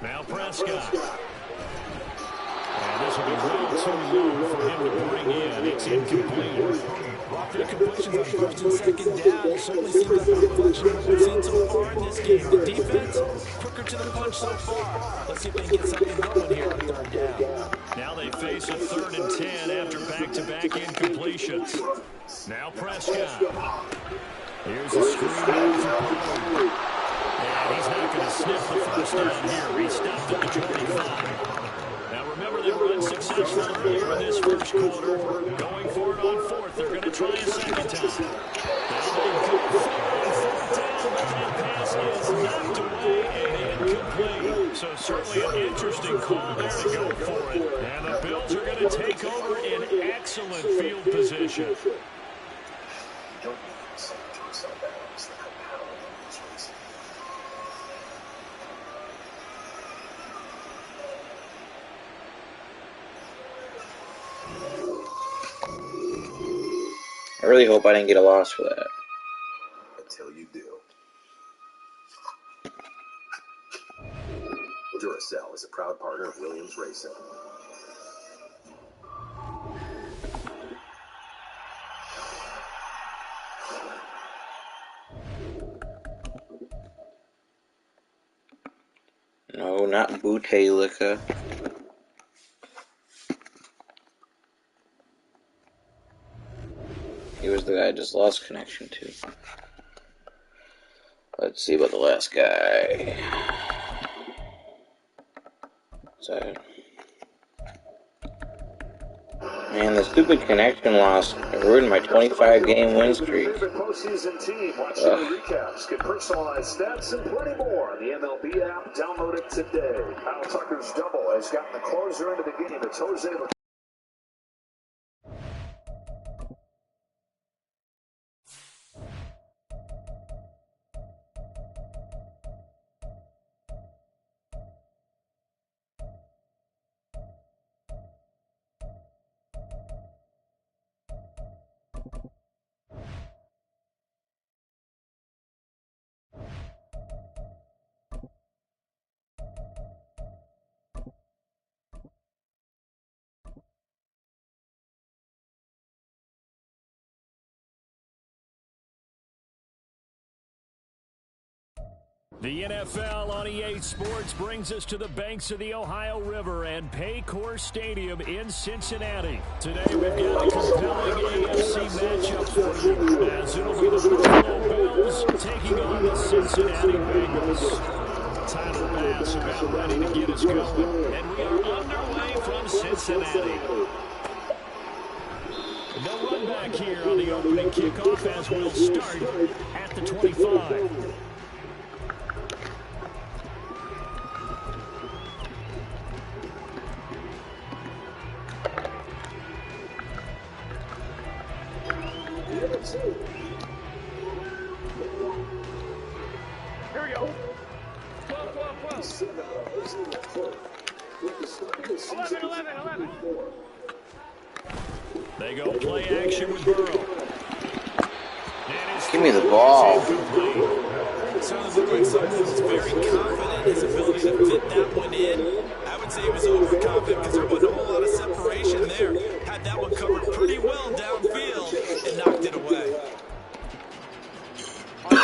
[SPEAKER 4] Now Prescott. And this will be way too low for him to bring in. It's incomplete. After incompletions on 1st and 2nd down, it certainly seems like a reflection of what we've seen so far in this game. The defense, quicker to the punch so far. Let's see if they can get something going here on 3rd down. Now they face a 3rd and 10 after back-to-back incompletions. Now Prescott. Here's a screen out for Pollard. And he's not going to sniff the first down here. He stopped at the 25. Now remember, they were unsuccessful earlier in this first quarter. Going for it on 4th. They're going to try a second time. Now they go for it on 4th down, but that pass is knocked away and incomplete. So certainly an interesting call there to go for it. And the Bills are going to take over in excellent field position.
[SPEAKER 5] I really hope I didn't get a loss for that.
[SPEAKER 3] Until you do. Duracell is a proud partner of Williams Racing.
[SPEAKER 5] No, not Butelika. He was the guy I just lost connection to. Let's see about the last guy. So, man, the stupid connection loss ruined my 25-game win streak.
[SPEAKER 1] Postseason team. Watch the recaps, get personalized stats, and plenty more on the MLB app. Download it today. Kyle Tucker's double has gotten the closer into the game. It's Jose.
[SPEAKER 4] The NFL on EA Sports brings us to the banks of the Ohio River and Paycor Stadium in Cincinnati. Today we've got a compelling AFC matchup for you, as it'll be the Buffalo Bills taking on the Cincinnati Bengals. Tyler Bass about ready to get us going, and we are underway from Cincinnati. No run back here on the opening kickoff as we'll start at the 25.
[SPEAKER 1] Here we go. 11.
[SPEAKER 4] They go play action with Burrow.
[SPEAKER 5] Give me the ball.
[SPEAKER 6] Sounds like something was very confident in his ability to fit that one in. I would say he was overconfident because there wasn't a whole lot of separation there. Had that one covered pretty well downfield and knocked it away.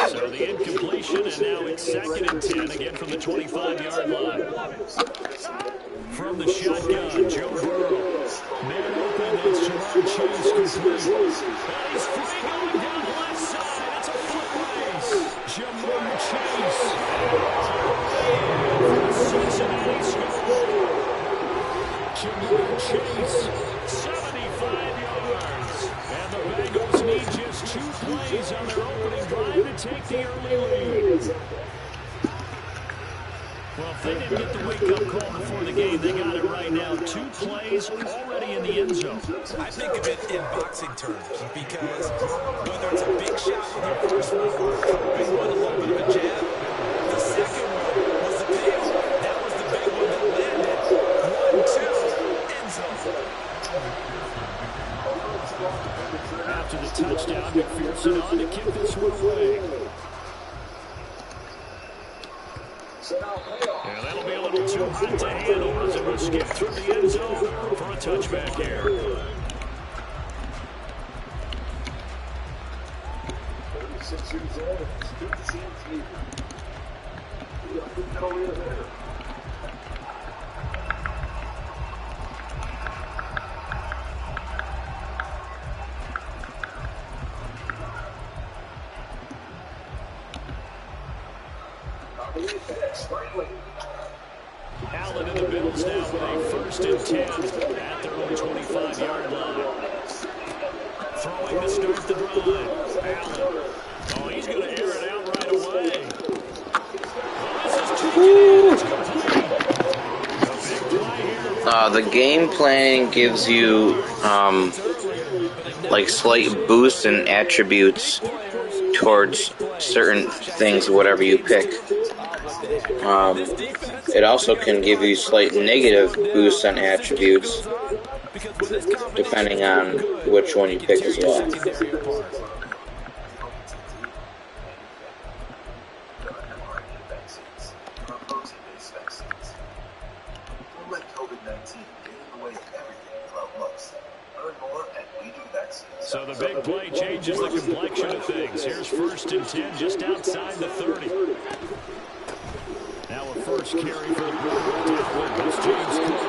[SPEAKER 4] So the incompletion, and now it's 2nd and 10, again from the 25-yard line. From the shotgun, Joe Burrow. Man open, it's Jamar Chase complete. And he's free going down the left side. It's a foot race. Jamar Chase. Cincinnati scores. Jamar Chase, 75 yards. And the Bengals need just 2 plays on their opening drive to take the early lead. Well, if they didn't get the wake-up call before the game, they got it right now. 2 plays already in the end zone.
[SPEAKER 6] I think of it in boxing terms because whether it's a big shot with your first one or a big one, a little bit of a jab, the second one was the payoff. That was the big one that landed. 1-2, end zone.
[SPEAKER 4] After the touchdown, McPherson on to kick this one away. And that'll be a little too hot to handle as it will skip through the end zone for a touchback here.
[SPEAKER 1] 36 years old, and it's good to see him.
[SPEAKER 4] Allen and the Bills now with a 1st and 10 at their own 25-yard line. Throwing to start the drive. Allen. Oh, he's going to air it out right away.
[SPEAKER 5] The game planning gives you like slight boosts and attributes towards certain things, whatever you pick. It also can give you slight negative boosts and attributes
[SPEAKER 6] Because when this combination
[SPEAKER 5] depending on which one you pick as well.
[SPEAKER 4] So the big play changes the complexion of things. Here's 1st and 10 just outside the 30. Now a first carry for the Brewers. James Cook.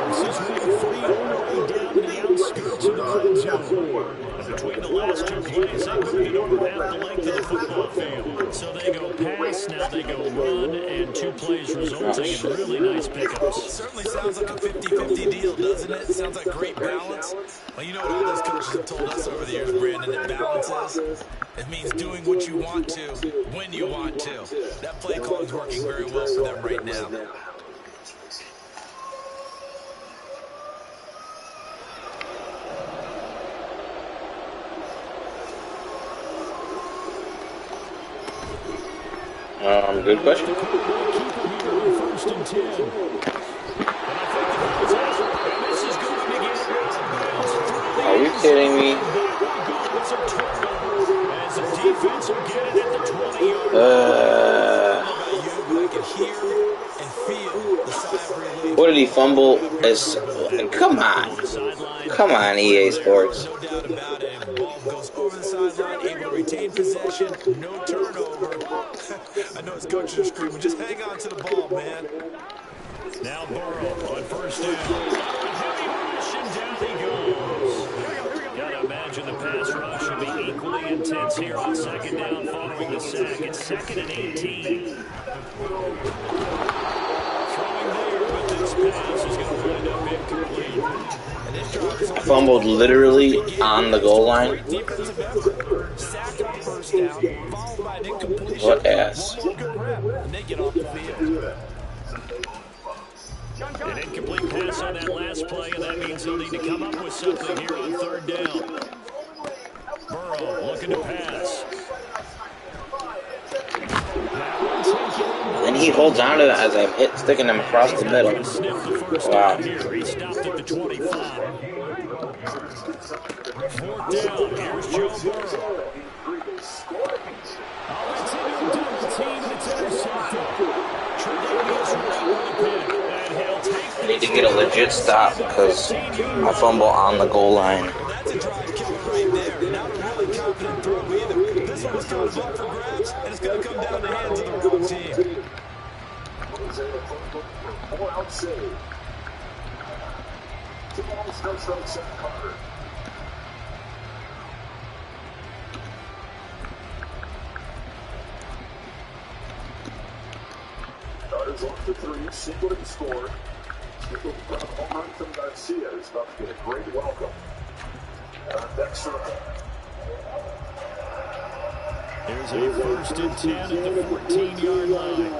[SPEAKER 4] This is week 3 all the way down to the outskirts of the red zone. And between the last 2 plays, they moved it over half the length of the football field. So they go pass, now they go run, and 2 plays resulting in really nice pickups.
[SPEAKER 6] Certainly sounds like a 50-50 deal, doesn't it? Sounds like great balance. Well, you know what all those coaches have told us over the years, Brandon, that balance is? It means doing what you want to, when you want to. That play call is working very well for them right now.
[SPEAKER 5] Good question. Are you kidding me? What did he fumble? Come on, EA Sports.
[SPEAKER 6] No doubt about it. Ball goes over the sideline, able to retain possession, no turnover. I know his coaches are screaming, just hang on to the ball, man.
[SPEAKER 4] Now Burrow on 1st down. Heavy rush, and down he goes. Gotta imagine the pass rush will be equally intense here on 2nd down following the sack. It's 2nd and 18. Throwing there, but this pass is going to wind up incomplete.
[SPEAKER 5] Fumbled literally on the goal line. What ass?
[SPEAKER 4] An incomplete pass on that last play, and that means they'll need to come up with something here on 3rd down. Burrow looking to pass.
[SPEAKER 5] And he holds on to that as I'm sticking him across the middle. Wow.
[SPEAKER 4] He stopped at the 25. 4th down. Here's Joe Burrow. It's into a double team, and it's intercepted. Tredavious right with the pick. And he'll take
[SPEAKER 5] I need to get a legit stop because I fumble on the goal line.
[SPEAKER 6] That's a drive killer right there. Not a really confident throw either. This one was thrown up for grabs, and it's going to come down the hands of the wrong team.
[SPEAKER 1] Starters off to 3, single and scored. Single home run from Garcia, who's about to get a great welcome. Dexter.
[SPEAKER 4] There's a 1st and 10 at the 14-yard line.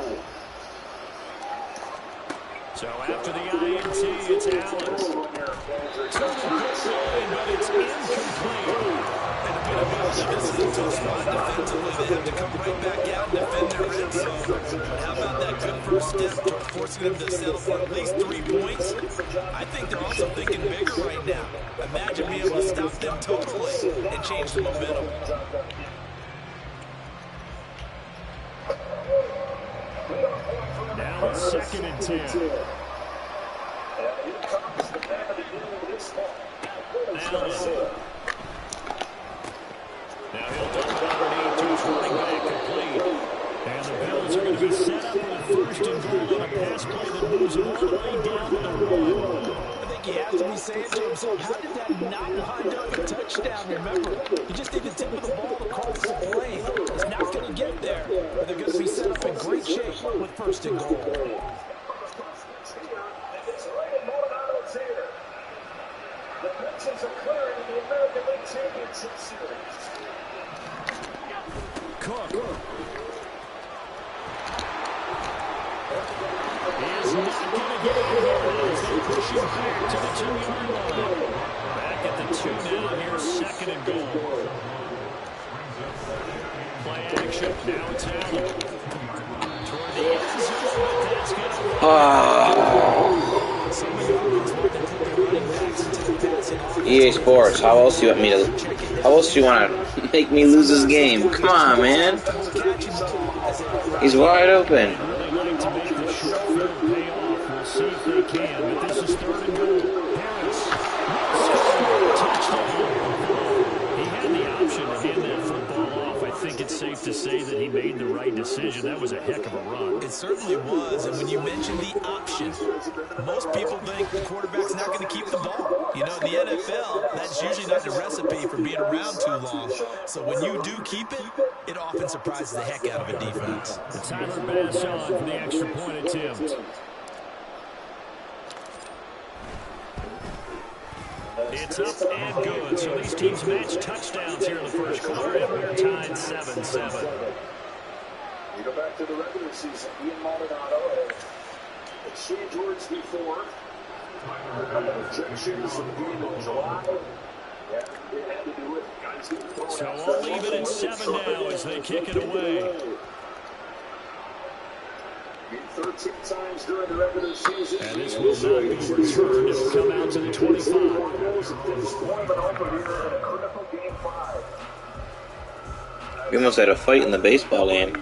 [SPEAKER 4] So after the INT, it's Allen. But it's incomplete.
[SPEAKER 6] This is a tough spot defensively. They have to come right back out and defend their red zone. But how about that good first step toward forcing them to settle for at least 3 points? I think they're also thinking bigger right now. Imagine being able to stop them totally and change the momentum.
[SPEAKER 4] Now it's 2nd and 10. Now he'll dump underneath to his running back complete. And the Bills are going to be set up with 1st and goal on a pass play that moves all the way down to the 1.
[SPEAKER 6] I think he has to be saying to himself, how did that not wind up a touchdown? Remember, he just did the tip of the ball across the plane. He's not going to get there, but they're going to be set up in great shape with 1st and goal.
[SPEAKER 1] The pitches are clearing in the American League Championship Series.
[SPEAKER 4] Cook. He is not going to get it here as they push him back to the 2-yard line. Back at the 2 now. Here's 2nd and goal. Play action. Now it's Allen. Toward the end zone, but that's going to
[SPEAKER 5] EA Sports, how else do you want me to? How else do you want to make me lose this game? Come on, man. He's wide open.
[SPEAKER 4] Really like to make the short field pay off. We'll see if they can, but this is 3rd and goal. Harris will score. Touchdown. He had the option to hand that football off. I think it's safe to say that he made the right decision. That was a heck of a run.
[SPEAKER 6] It certainly was, and when you mention the option, most people think the quarterback's not going to keep the ball. You know, in the NFL, that's usually not the recipe for being around too long. So when you do keep it, it often surprises the heck out of a defense.
[SPEAKER 4] Tyler Bass on for the extra point attempt. It's up and good. So these teams match touchdowns here in the first quarter, and we're tied 7-7.
[SPEAKER 1] You go back to the regular season. Ian Maldonado had exchanged words before. Objections from the game in July. Yeah, they had to do it. Guys getting thrown out.
[SPEAKER 4] So we'll leave it at 7 now as they kick it away.
[SPEAKER 1] 13 times during the regular season.
[SPEAKER 4] And this will not be returned. It'll come out to the 25.
[SPEAKER 5] We almost had a fight in the baseball game.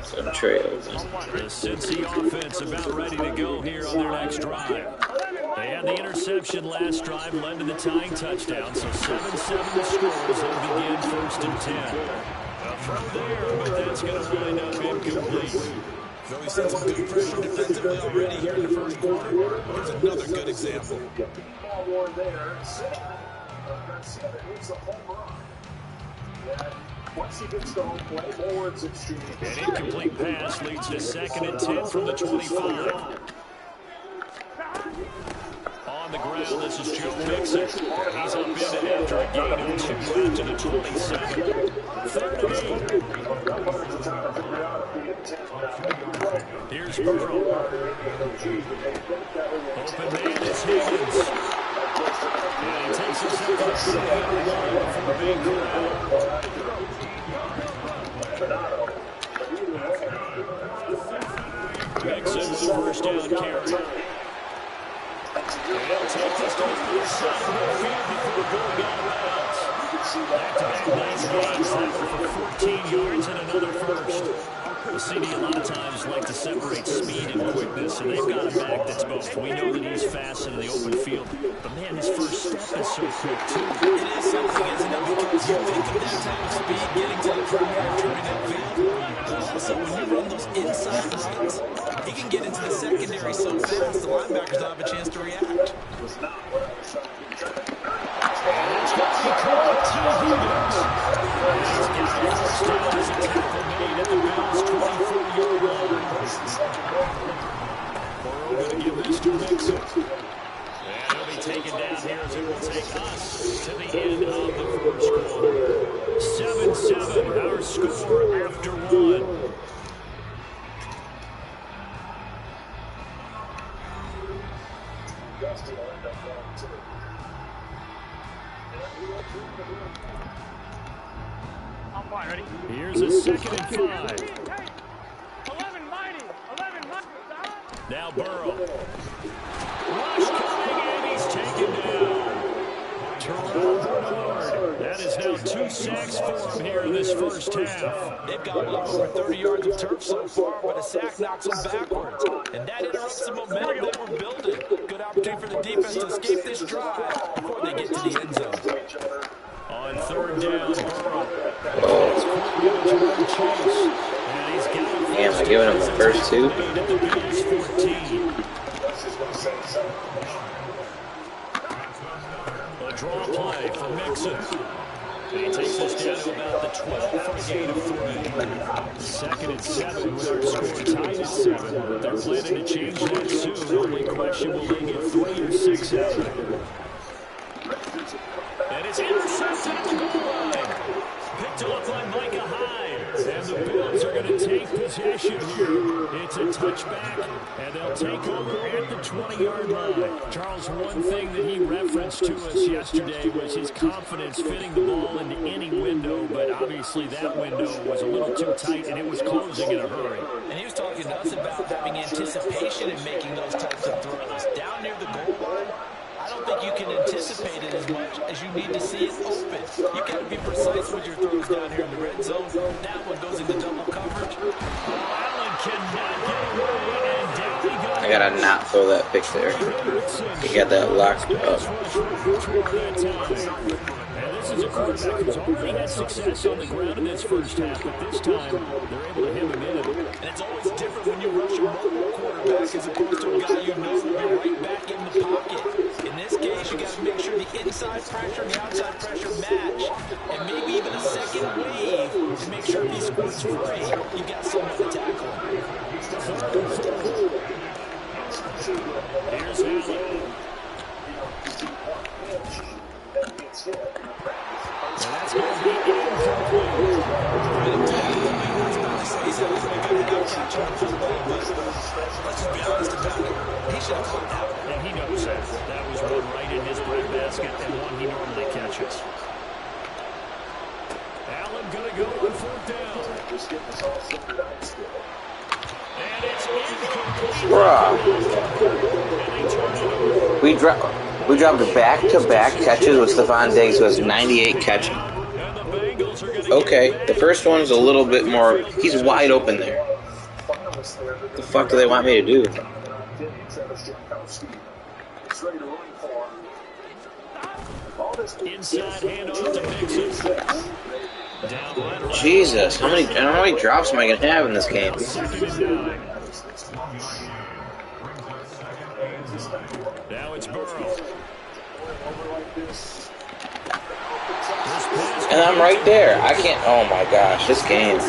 [SPEAKER 5] Some trails.
[SPEAKER 4] The Cincy offense about ready to go here on their next drive. They had the interception last drive, led to the tying touchdown. So 7-7 the score as they begin 1st and 10. A throw there, but that's going to wind up incomplete.
[SPEAKER 6] So we've seen some good pressure defensively already here in the first quarter. Here's another good example.
[SPEAKER 4] An incomplete pass leads to 2nd and 10 from the 25. On the ground, this is Joe Mixon. He's up in it after a gain of 2 out to the 27. 3rd and 8. Here's Burrow. Open man is Higgins. And he takes himself up to the line before being corralled. Mixon with first down carry. And he'll take this to the far side of the field before going out of bounds. Back-to-back nice gains, that one for 14 yards and another first. The CD a lot of times like to separate speed and quickness, and they've got a back that's both. We know that he's fast in the open field, but man, his first step is so quick too.
[SPEAKER 6] It is something, isn't it? Because you think of that type of speed getting to the primary turning upfield. But also, when you run those inside runs, he can get into the secondary so fast, the linebackers don't have a chance to react.
[SPEAKER 4] And it's going to be called to Higgins. He's got a first down as a tackle made at the Bills' 24-yard line. Burrow going to give this to Mixon. And he'll be taken down here as it will take us to the end of the first quarter. 7-7, our score after 1. Here's a 2nd and 5. Now Burrow. Rush coming, and he's taken down. Terrell Bernard. That is now 2 sacks for him here in this first half.
[SPEAKER 6] They've got well over 30 yards of turf so far, but a sack knocks them backwards. And that interrupts the momentum that we're building. Good opportunity for the defense to escape this drive before they get to the end zone.
[SPEAKER 4] On 3rd down, Burrow.
[SPEAKER 5] Damn, I giving him the first 2.
[SPEAKER 4] A draw play for Mixon. And he takes us down to about the 12 for a gain of 3. 2nd and 7 with our score tied at 7. But they're planning to change that soon. Only question, will they get 3 or 6 out of it? And it's intercepted at the goal line. Picked up by Micah Hyde. And the Bills are going to take possession here. It's a touchback, and they'll take over at the 20-yard line. Charles, one thing that he referenced to us yesterday was his confidence fitting the ball into any window, but obviously that window was a little too tight, and it was closing in a hurry.
[SPEAKER 6] And he was talking to us about having anticipation in making those types of throws. Down near the goal line, I don't don't think you can anticipate it as much as you need to see it open. You got to be precise with your throws down here in the red zone. That one goes into double coverage.
[SPEAKER 4] Allen cannot get away, and down he goes.
[SPEAKER 5] I gotta not throw that pick there. He got that locked up.
[SPEAKER 4] And this is a quarterback who's already had success on the ground in this first half, but this time they're able to hem him in.
[SPEAKER 6] And it's always different when you rush a mobile quarterback as opposed to a guy you know will be right back in the pocket. In this case, you got to make sure the inside pressure and the outside pressure match, and maybe even a second wave to make sure if he squirts free, you got someone to tackle him.
[SPEAKER 4] Here's Allen. And that's going to be incomplete.
[SPEAKER 6] He's always been good without catching the football, but let's just be honest about it. He should have caught that one.
[SPEAKER 4] And he knows that. That was one right in his breadbasket and one he normally catches. Allen going to go on fourth down. And it's incomplete.
[SPEAKER 5] Bruh. We dropped back-to-back catches with Stephon Diggs, who has 98 catching. Okay, the first one's a little bit more... He's wide open there. The fuck do they want me to do?
[SPEAKER 4] Inside handoff to Mixon.
[SPEAKER 5] Jesus, how many drops am I gonna have in this game?
[SPEAKER 4] Now it's Burrow.
[SPEAKER 5] And I'm right there. I can't... Oh my gosh, this game.
[SPEAKER 4] They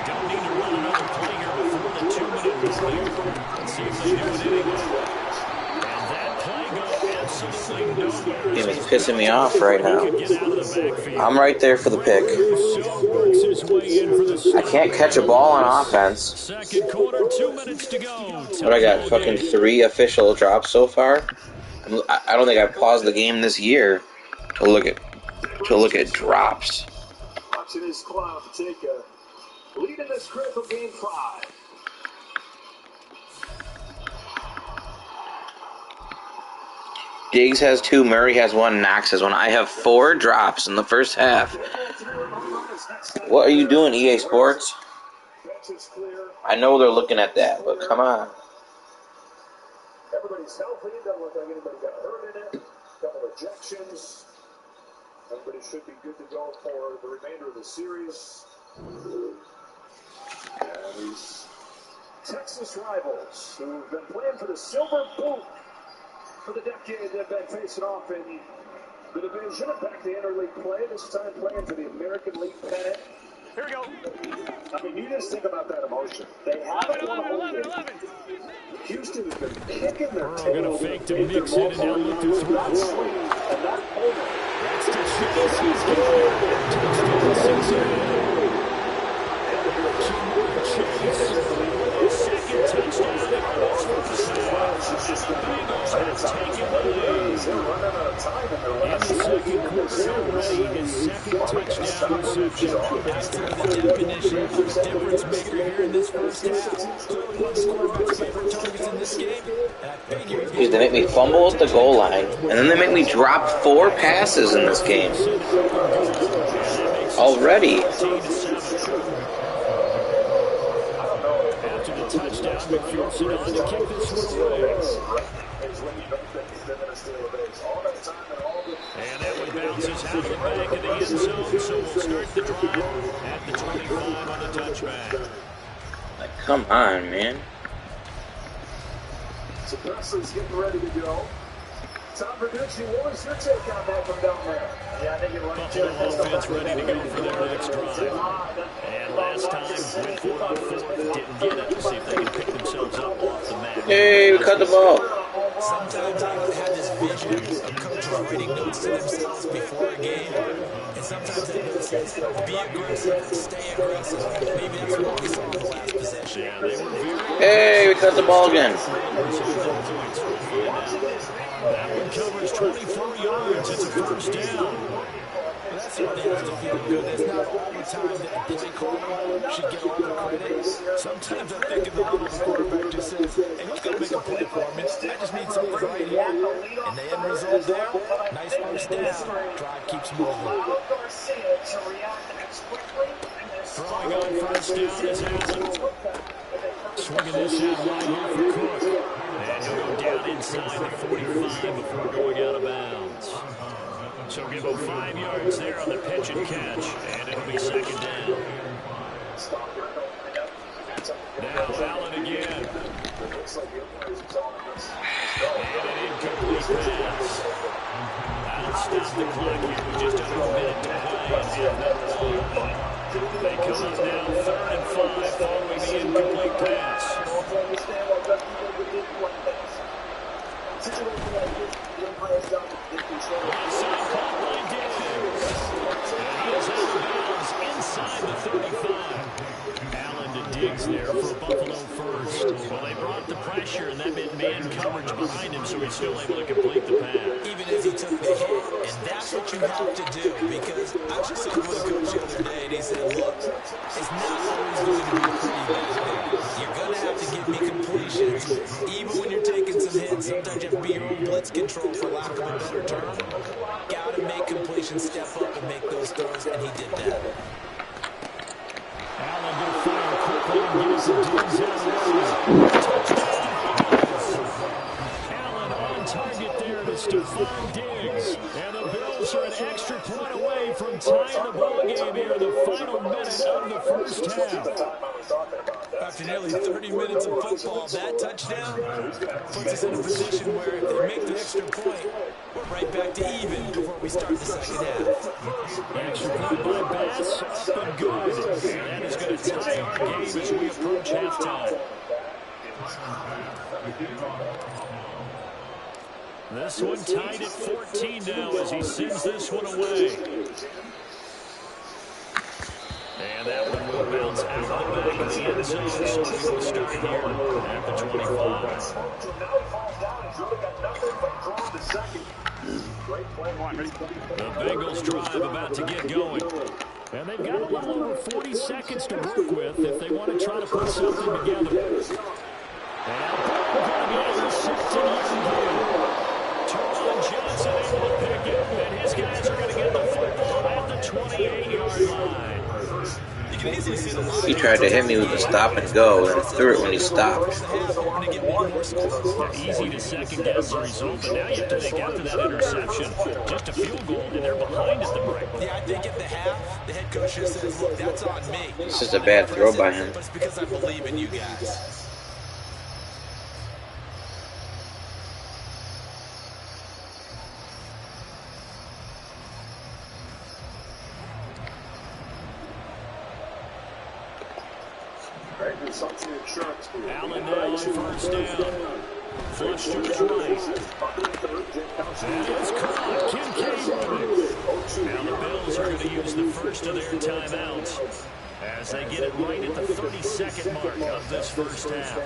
[SPEAKER 4] don't need to run another play here before the 2-minute review. Let's see if they do it anyway. And that play goes absolutely nowhere.
[SPEAKER 5] Game is pissing me off right now. I'm right there for the pick. I can't catch a ball on offense.
[SPEAKER 4] Second quarter, 2 minutes to go.
[SPEAKER 5] What I got? Fucking 3 official drops so far. I don't think I've paused the game this year to look at drops.
[SPEAKER 1] Watching his cloud to take a lead in this critical game 5.
[SPEAKER 5] Diggs has 2, Murray has 1, Knox has 1. I have 4 drops in the first half. What are you doing, EA Sports? I know they're looking at that, but come on.
[SPEAKER 1] Everybody's healthy. Doesn't look like anybody got hurt in it. Couple ejections. Everybody should be good to go for the remainder of the series. And these Texas rivals who've been playing for the silver boot for the decade they've been facing off in the division. Back to interleague play, this time playing for the American League pennant. Here we go. I mean, you just think about that emotion. They haven't won a home game. Houston's been kicking their tail.
[SPEAKER 4] Going to fake to Mixon and now look to throw.
[SPEAKER 1] And that over.
[SPEAKER 4] That's to Chase. He's going. Second touchdown.
[SPEAKER 5] Dude, they make me fumble at the goal line, and then they make me drop 4 passes in this game. Already.
[SPEAKER 4] After the touchdown, McPherson on to kick this one away. And that one bounces out of the back of the end zone, so we'll start the drive at the 25 on the touchback.
[SPEAKER 5] Like, come on, man.
[SPEAKER 1] So Presley's getting ready to go. Tom Verducci, what was your take on that from down there? Yeah, I think you're right.
[SPEAKER 4] Buffalo offense ready to go for their next drive. And last time, went for it before, didn't get it. See if they can pick themselves up off the mat.
[SPEAKER 5] Hey, we cut the ball.
[SPEAKER 6] Sometimes I would have this vision of coaches writing notes to themselves before a game. And sometimes that note says, be aggressive, stay aggressive. Maybe that's what we saw in the last possession.
[SPEAKER 4] Yeah, they were very...
[SPEAKER 5] Hey, we cut the ball again.
[SPEAKER 4] That one covers 24 yards. It's a first down.
[SPEAKER 6] That certainly has to feel good. It's not all the time that the play caller should get all the credit. Sometimes I think in the huddle, the quarterback just says, hey, who's going to make a play for me? I just need something right here. And the end result there, nice first down. Drive keeps moving.
[SPEAKER 4] Throwing on first down is Allen. Swinging this out wide here for Cook. And he'll go down inside the 45 before going out of bounds. So give him 5 yards there on the pitch and catch. And it'll be second down. Now Allen again. And an incomplete pass. That'll stop the clock here with just under a minute to play in half number 1. They come up now 3rd and 5 following the incomplete pass. Onside caught by Diggs. And he is out of bounds inside the 35. Allen to Diggs there for Buffalo first. Well, they brought the pressure, and that meant man coverage behind him, so he's still able to complete the pass.
[SPEAKER 6] Even as he took the hit, and that's what you have to do, because I was just talking with a coach the other day, and he said, look, it's not always going to be pretty back there. You're going to have to give me completions. Even when you're taking some hits, sometimes you have to be your own blitz control, for lack of a better term. Got to make completions, step up and make those throws, and he did that.
[SPEAKER 4] Allen will fire quickly and gives it to Diggs out of the touchdown. Allen on target there to Stephon Diggs. And the Bills are an extra point away from tying the ball game here in the final minute of the first half.
[SPEAKER 6] After nearly 30 minutes of football, that touchdown puts us in a position where if they make the extra point, we're right back to even before we start the second half.
[SPEAKER 4] Extra point by Bass, up and good. And that is going to tie our game as we approach halftime. This one tied at 14 now as he sends this one away. And that one will bounce out of the back of the end zone. So we will start here at the 25. The Bengals drive about to get going. And they've got a little over 40 seconds to work with if they want to try to put something together. And going to be intercepted again. Teron Johnson able to pick it. And his guys are going to get the football at the 28-yard line.
[SPEAKER 5] He tried to hit me with a stop and go and threw it when he stopped.
[SPEAKER 4] Easy to second guess the result, but now you have to think after that interception, just a field goal, and they're behind at the break.
[SPEAKER 6] Yeah, I think at the half, the head coach just says, look, that's on me.
[SPEAKER 5] It's just a bad throw by him.
[SPEAKER 6] But it's because I believe in you guys.
[SPEAKER 4] Allen now on first down. Flush to his right. And it's caught. Kincaid with it. Now the Bills are going to use the first of their timeouts as they get it right at the 32nd mark of this first half.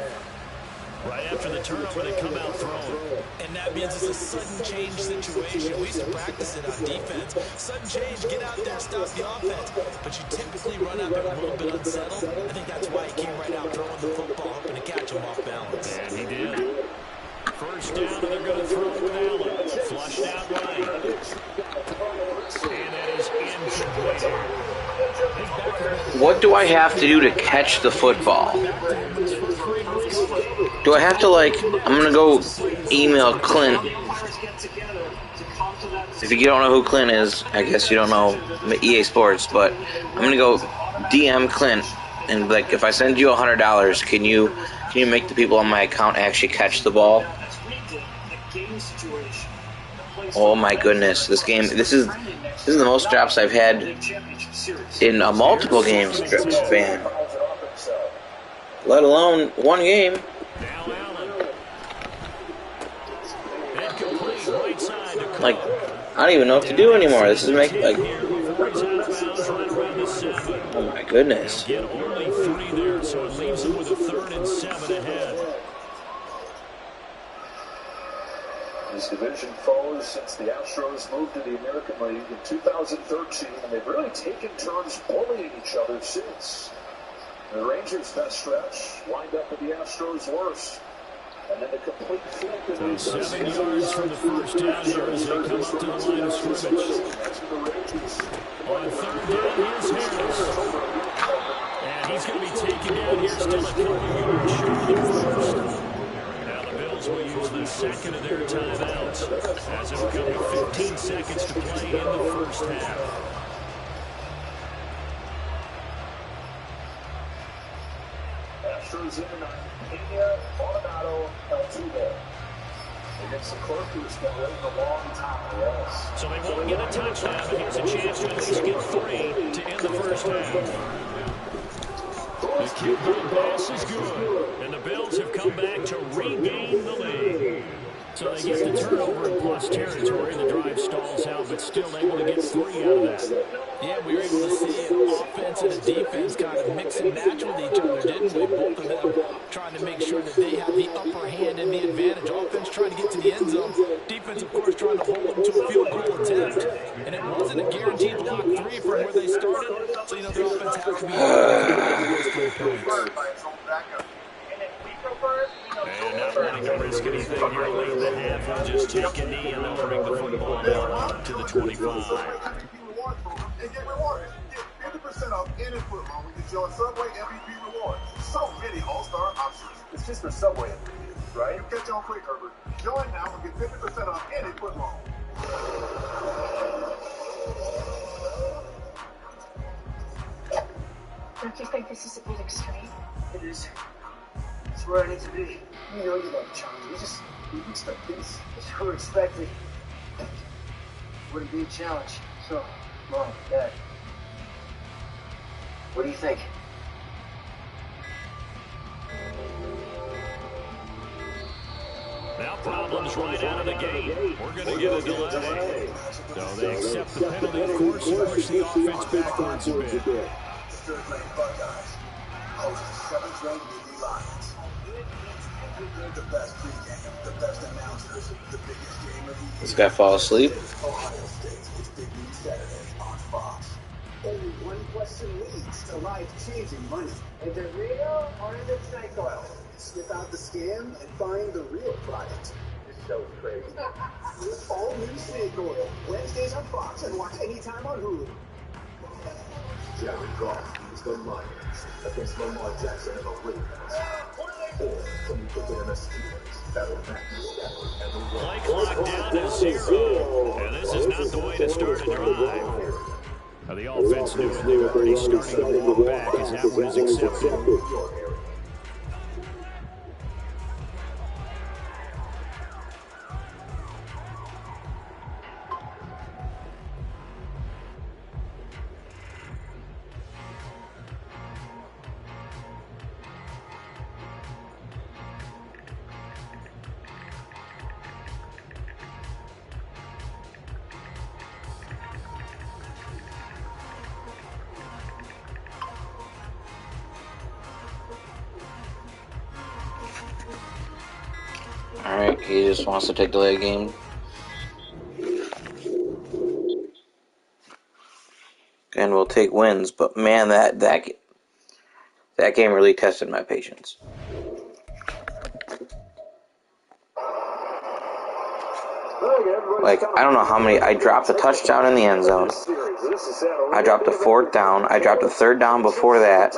[SPEAKER 4] Right after the turnover, they come out throwing.
[SPEAKER 6] And that means it's a sudden change situation. We used to practice it on defense. Sudden change, get out there, stop the offense. But you typically run out there a little bit unsettled. I think that's why he came right out throwing the football, hoping to catch him off balance.
[SPEAKER 4] And he did. First down, and they're going to throw it with Allen. Flushed out right. And that is incomplete.
[SPEAKER 5] What do I have to do to catch the football? Do I have to, like, I'm going to go email Clint. If you don't know who Clint is, I guess you don't know EA Sports, but I'm going to go DM Clint and, like, if I send you $100, can you make the people on my account actually catch the ball? Oh my goodness, this is the most drops I've had in a multiple games span, let alone one game. Like, I don't even know what to do anymore. This is like, oh my goodness.
[SPEAKER 4] Get only 3 there, so it leaves them with a 3rd and 7 ahead.
[SPEAKER 1] these division foes since the Astros moved to the American League in 2013, and they've really taken turns bullying each other since. The Rangers' best stretch lined up with the Astros' worst. And then the complete flip.
[SPEAKER 4] 7 yards from the first down here as they come up to the line of scrimmage. On third down, here's Harris. And he's going to be taken down here still a couple yards short of the first. Now the Bills will use the second of their timeouts as it will come to 15 seconds to play in the first half.
[SPEAKER 1] Astros in Pena, Coronado, Altuve. Against the Clark, who's been waiting a long time. Yes.
[SPEAKER 4] So they won't get a touchdown, but here's a chance to at least get 3 to end the first half. The kick pass is good, and the Bills have come back to regain the lead. So they get the turnover in plus territory. The drive stalls out, but still able to get 3 out of that.
[SPEAKER 6] Yeah, we were able to see an offense and a defense kind of mix and match with each other, didn't we? Both of them trying to make sure that they have the upper hand and the advantage. Offense trying to get to the end zone. Defense, of course, trying to hold them to a field goal attempt. And it wasn't a guaranteed block 3 from where they started. So, you know, the offense has to be able to those 3 points.
[SPEAKER 4] And not wanting to risk anything here late in the half, he'll just take a knee and they'll bring the football out to the 25.
[SPEAKER 3] And get rewarded. Get 50% off any foot loan when you join Subway MVP Rewards. So many all-star options. It's just for Subway MVP, right? You catch on quick, Herbert. Join now and get 50% off any foot loan.
[SPEAKER 7] Don't you think this is a bit extreme?
[SPEAKER 2] It is. It's where I need to be. You know you love a challenge. You expect this. It's who expected. Wouldn't be a challenge. So, Mom, Dad, what do you think?
[SPEAKER 4] Now problems right out of the gate. We're going to get a delay. So they accept the penalty, of course, and push the offense backwards a bit.
[SPEAKER 3] Buckeyes host the 7th ranked UV Lions. The best pregame, the best announcers, the biggest game of the year.
[SPEAKER 5] This guy fall asleep.
[SPEAKER 3] Ohio State is debuting Saturday on Fox. Only one question leads to life-changing money. Is it real or is it snake oil? Sniff out the scam and find the real product. This show is crazy. All new snake oil. Wednesdays on Fox and watch anytime on Hulu. Jared Goff leads the Lions against Lamar Jackson and the Ravens. Or can you put them as Steelers? Battle Matthew Stafford and the
[SPEAKER 4] Play clock down to 0. And this is not the way to start a drive. Now the offense knew they were already starting to walk back as that one is accepted.
[SPEAKER 5] Alright, he just wants to take delay game. And we'll take wins, but man, that game really tested my patience. Like, I don't know how many. I dropped a touchdown in the end zone. I dropped a 4th down. I dropped a 3rd down before that.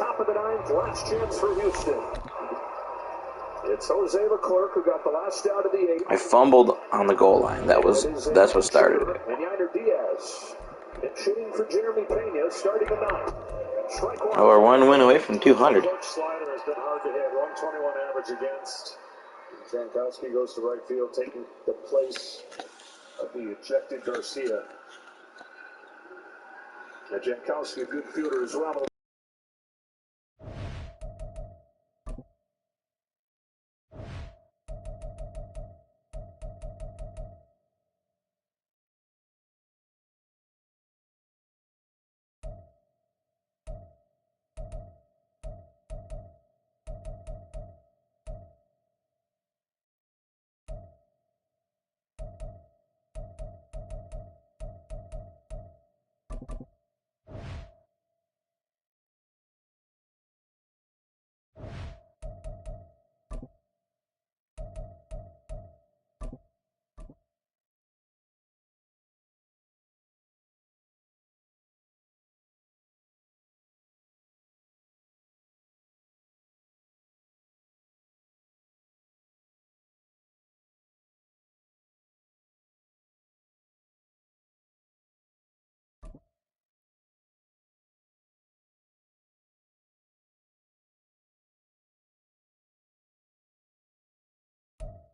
[SPEAKER 1] It's Jose Leclerc who got the last out of the 8.
[SPEAKER 5] I fumbled on the goal line. That's what started it.
[SPEAKER 1] And Yainer Diaz. And shooting for Jeremy Pena, starting at 9.
[SPEAKER 5] Oh, we're 1 win away from 200.
[SPEAKER 1] Slider has been hard to hit. 121 average against. Jankowski goes to right field, taking the place of the ejected Garcia. Jankowski, a good fielder as well.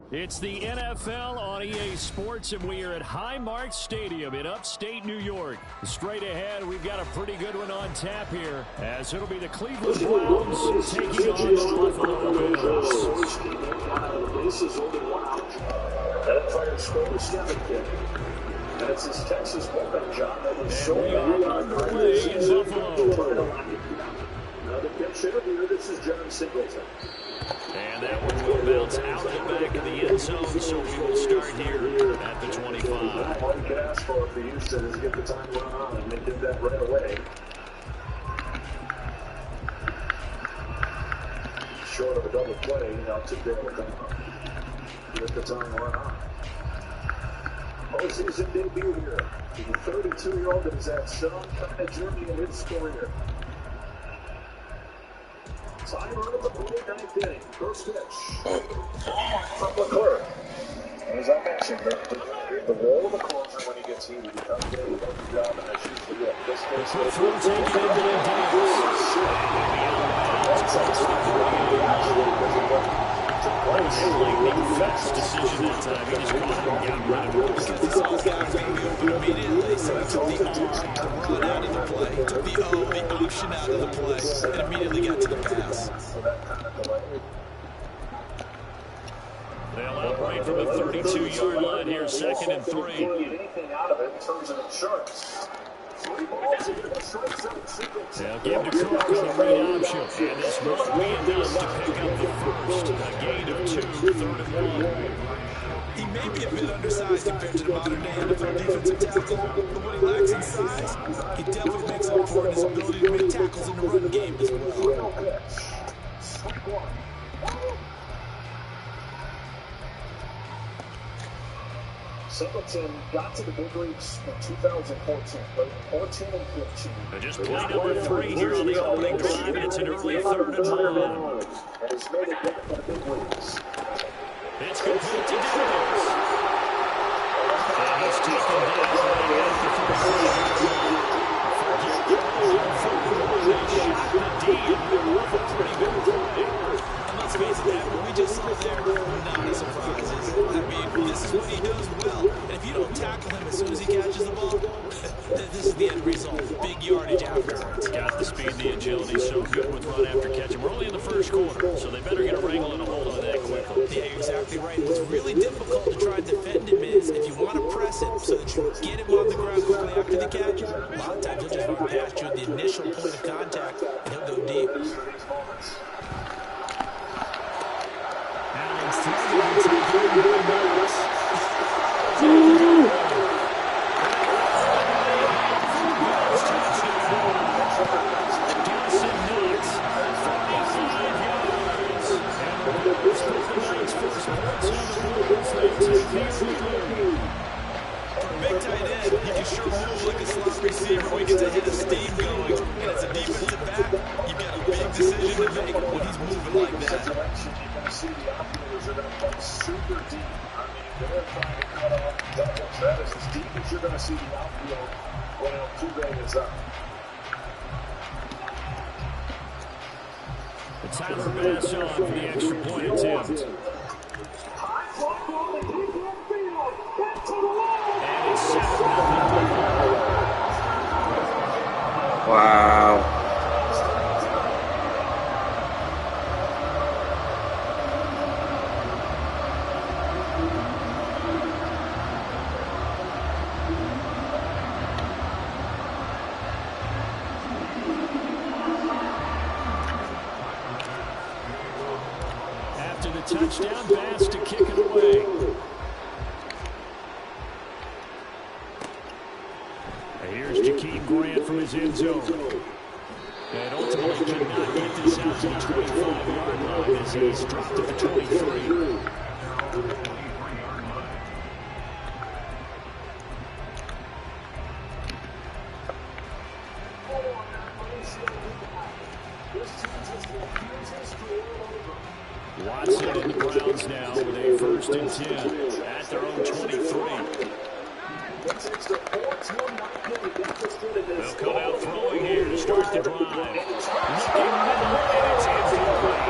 [SPEAKER 4] It's the NFL on EA Sports, and we are at Highmark Stadium in upstate New York. Straight ahead, we've got a pretty good one on tap here, as it'll be the Cleveland Browns taking on the Buffalo Bills.
[SPEAKER 1] That fire score is 7 kick. And it's this Texas moment, John, that is so
[SPEAKER 4] bad. Underway in Buffalo.
[SPEAKER 1] Now the pitch hitter here, this is John Singleton.
[SPEAKER 4] And that one will bounce out of the back of the end zone, so we will start here at the 25.
[SPEAKER 1] All you can ask for Houston is get the time run on, and they did that right away. Short of a double play, now today will come up. Get the time run on. Postseason debut here. The 32-year-old that has had some kind of journey in his career. Timer of the play, 9th inning. First pitch from Leclerc. As I mentioned, the role of the closer when he gets heated becomes a better job, and that's usually it. This case,
[SPEAKER 4] lightning fast decision that time. He just caught him and got rid of it.
[SPEAKER 6] Because he saw his guy was going to be open immediately, so he took the arm to run out of the play, took the option out of the play, and immediately got to the pass.
[SPEAKER 4] They'll operate from the 32-yard line here, 2nd and 3.
[SPEAKER 1] Anything out of it in terms of insurance.
[SPEAKER 4] They'll give to Cook on the read option. And this won't be enough to pick up the first. A gain of 2, 3rd and 1.
[SPEAKER 6] He may be a bit undersized compared to the modern-day NFL defensive tackle, but what he lacks in size, he definitely makes up for in his ability to make tackles in the run game as well.
[SPEAKER 1] Singleton got to the big leagues in 2014, but 14 and 15.
[SPEAKER 4] They just play number 3 here on the opening drive, and it's an early 3rd and 1.
[SPEAKER 1] And he's made it back to the big leagues.
[SPEAKER 4] It's complete to Davis. And he's taken down at the 33. The D and off a pretty good play.
[SPEAKER 6] And let's face it, what we just saw there were not any surprises. I mean, this is what he does well. And if you don't tackle him as soon as he catches the ball, this is the end result. Big yardage afterwards.
[SPEAKER 4] Got the speed and the agility, so good with run after catch. And we're only in the first quarter, so they better get a wrangle and a hold on that quickly.
[SPEAKER 6] Yeah, you're exactly right. What's really difficult to try and defend him is if you want to press him so that you get him on the ground quickly after the catch, a lot of times he'll just run past you at the initial point of contact, and he'll go deep. Big tight end, he can sure move like a slot receiver when he gets a hit of steam going. And as a defensive back, you've got a big decision to make when he's moving like that.
[SPEAKER 1] You're going to see the outfielders are going to play super deep. I mean, they're trying to cut off doubles. That is as deep as you're going to see the outfield when Altuve is up.
[SPEAKER 4] The Tyler Bass on for the extra point attempt. And it's 7-0.
[SPEAKER 5] Wow.
[SPEAKER 4] After the touchdown, Bass to kick it away. Here's Jakeem Grant from his end zone. And ultimately could not get this out to the 25-yard line as he's dropped at the 23. Watson and the Browns now with a 1st and 10 at their own 23. They'll come out throwing here to start the drive. Looking middle, and it's incomplete.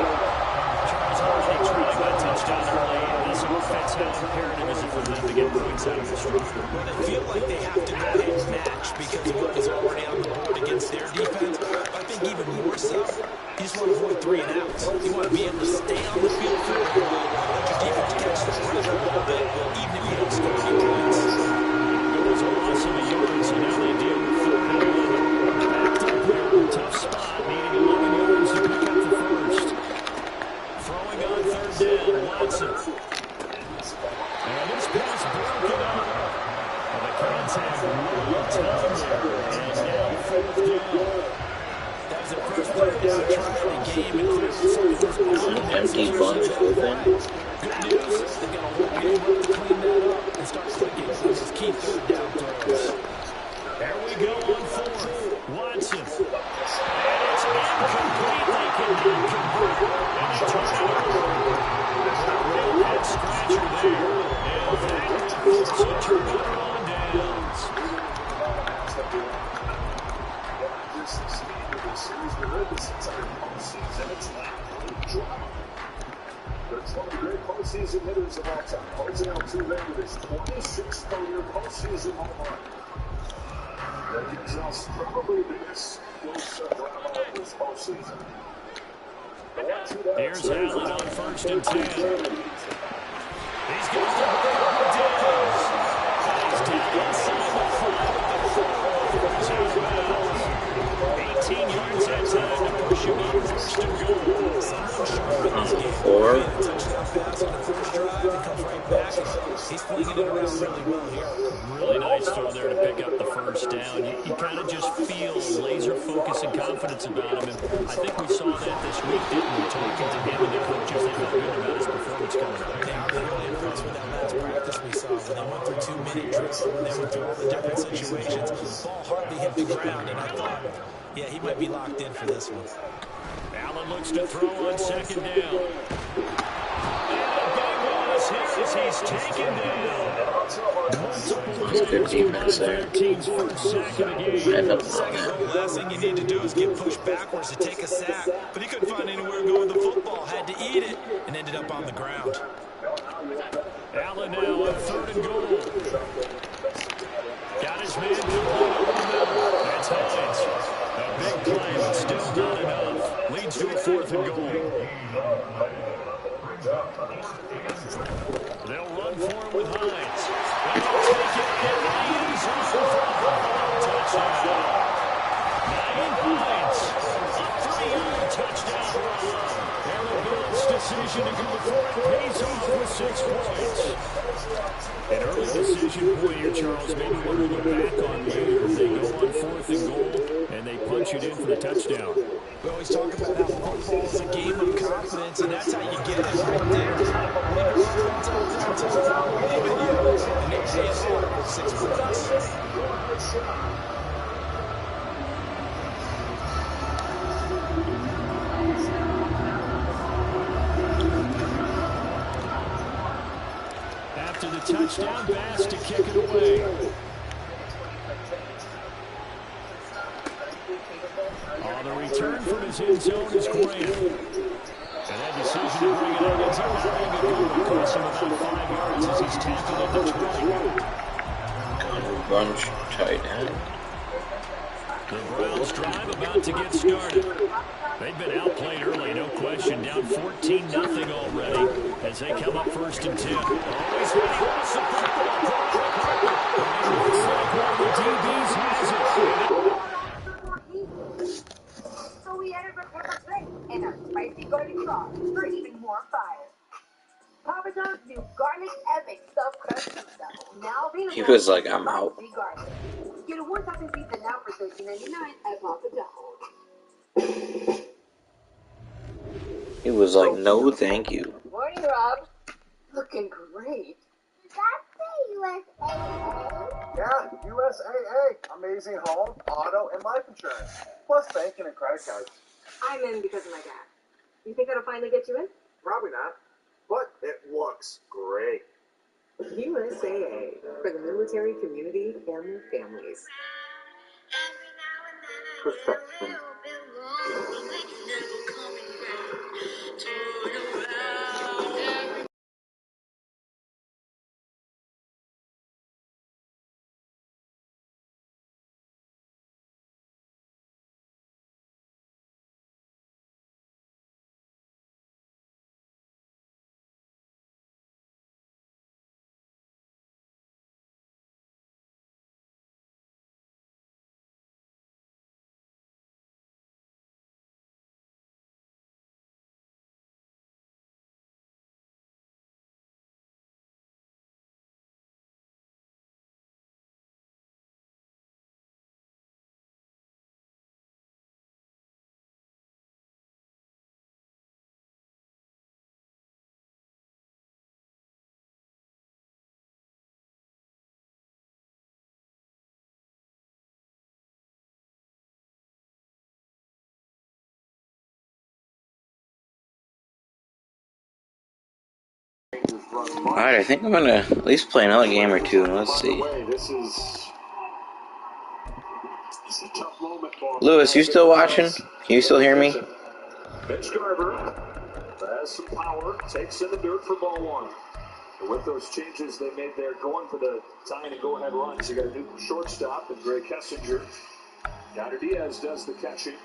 [SPEAKER 4] Charles Hartley trying that touchdown early in this this offense, how imperative is it for them to get points out of this run?
[SPEAKER 6] Well, they feel like they have to go ahead and match because of what was already on the board against their defense. But I think even more so, you just want to avoid 3 and outs. You want to be able to stay on the field for a little while, let your defense catch their breath a little bit, even if you don't score any points.
[SPEAKER 4] There was a loss of a yard, so now they deal with 3rd and 11. Backed up here in a tough spot, needing 11 yards to pick up the first. Throwing on 3rd down, Watson. And this pass broken up. And the contact really tough there. And now 4th down.
[SPEAKER 6] That was their first 3rd down try of the game, and clearly some of those
[SPEAKER 5] An empty bunch with it.
[SPEAKER 6] good news, they've got a whole game left to clean that up and start clicking on those key 3rd down throws.
[SPEAKER 4] There we go on 4th. Watson. And it's incomplete. They cannot convert. And they turn it over. A real head scratcher there. And that forces a turnover on downs.
[SPEAKER 1] It's one of the great postseason hitters of all time. Jose Altuve with his 26th career postseason home run. That gives us probably the biggest dose of drama of this postseason.
[SPEAKER 4] Here's Allen on 1st and 10. He's going to hold Diggs. And he's down inside the 5 at the 4. He's out of bounds. 18 yards that time to push him up 1st and goal.
[SPEAKER 5] Or
[SPEAKER 6] Touchdown pass on the first drive and comes right back. He's flinging it around really well here.
[SPEAKER 4] Really nice throw there to pick up the 1st down. You kind of just feel laser focus and confidence about him. And I think we saw that this week, didn't we? Talking to him and the coaches, they felt good about his performance coming up.
[SPEAKER 6] Yeah, I was really impressed with that last practice we saw when they went through 2 minute drills, when they went through all the different situations. Ball hardly hit the ground, and I thought, yeah, he might be locked in for this one.
[SPEAKER 4] Allen looks to throw on 2nd down. And a big loss here as he's taken down.
[SPEAKER 5] It's good defense there. I had nothing on that.
[SPEAKER 6] The last thing you need to do is get pushed backwards to take a sack. But he couldn't find anywhere to go with the football, had to eat it, and ended up on the ground.
[SPEAKER 4] Allen now on 3rd and goal. Got his man complete over the middle. That's Hines. A big play, but still not enough. Leads to a 4th and goal. They'll run for him with Hines. And they'll take it in the end zone for a touchdown. Naeem Hines, a 3-yard touchdown run. Arabilla's decision to go for it pays off with 6 points. An early decision point here, Charles. Maybe one to look back on later. They go on 4th and goal, and they punch it in for the touchdown.
[SPEAKER 6] We always talk about how football is a game of confidence, and that's how you get it right there. Leave your offense out there until it's out. Leave it you, and they pay it off with 6 points.
[SPEAKER 4] After the touchdown, Bass to kick it away. The return from his end zone is Graham. And that decision to bring it out ends up having a goal. Cost him about 5 yards as he's tackled at the 20.
[SPEAKER 5] Gun bunch tight end.
[SPEAKER 4] The Browns drive about to get started. They've been outplayed early, no question. Down 14-0 already as they come up 1st and 10. Always ready to support the looks like one of the DBs has it.
[SPEAKER 8] So we entered the pepper steak and our spicy garlic sauce for even more fire. Papa John's new garlic epic stuffed crust pizza. Now available.
[SPEAKER 5] He was like, I'm out.
[SPEAKER 8] Get a 1,000 pizza now for $13.99 at Papa John's.
[SPEAKER 5] He was like, no, thank you.
[SPEAKER 8] Morning, Rob. Looking great.
[SPEAKER 9] Is that the USAA?
[SPEAKER 2] Yeah, USAA. Amazing home, auto, and life insurance. Plus banking and credit cards.
[SPEAKER 8] I'm in because of my dad. You think that'll finally get you in?
[SPEAKER 2] Probably not. But it looks great.
[SPEAKER 8] USAA, for the military, community, and families.
[SPEAKER 5] Perfection. Alright, I think I'm gonna at least play another game or two. Let's see. Lewis, you still watching? Can you still hear me?
[SPEAKER 1] Mitch Garver has some power, takes in the dirt for ball one. And with those changes they made there, going for the tying and go-ahead runs, you got a new shortstop and Gray Kessinger. Yadier Diaz does the catching.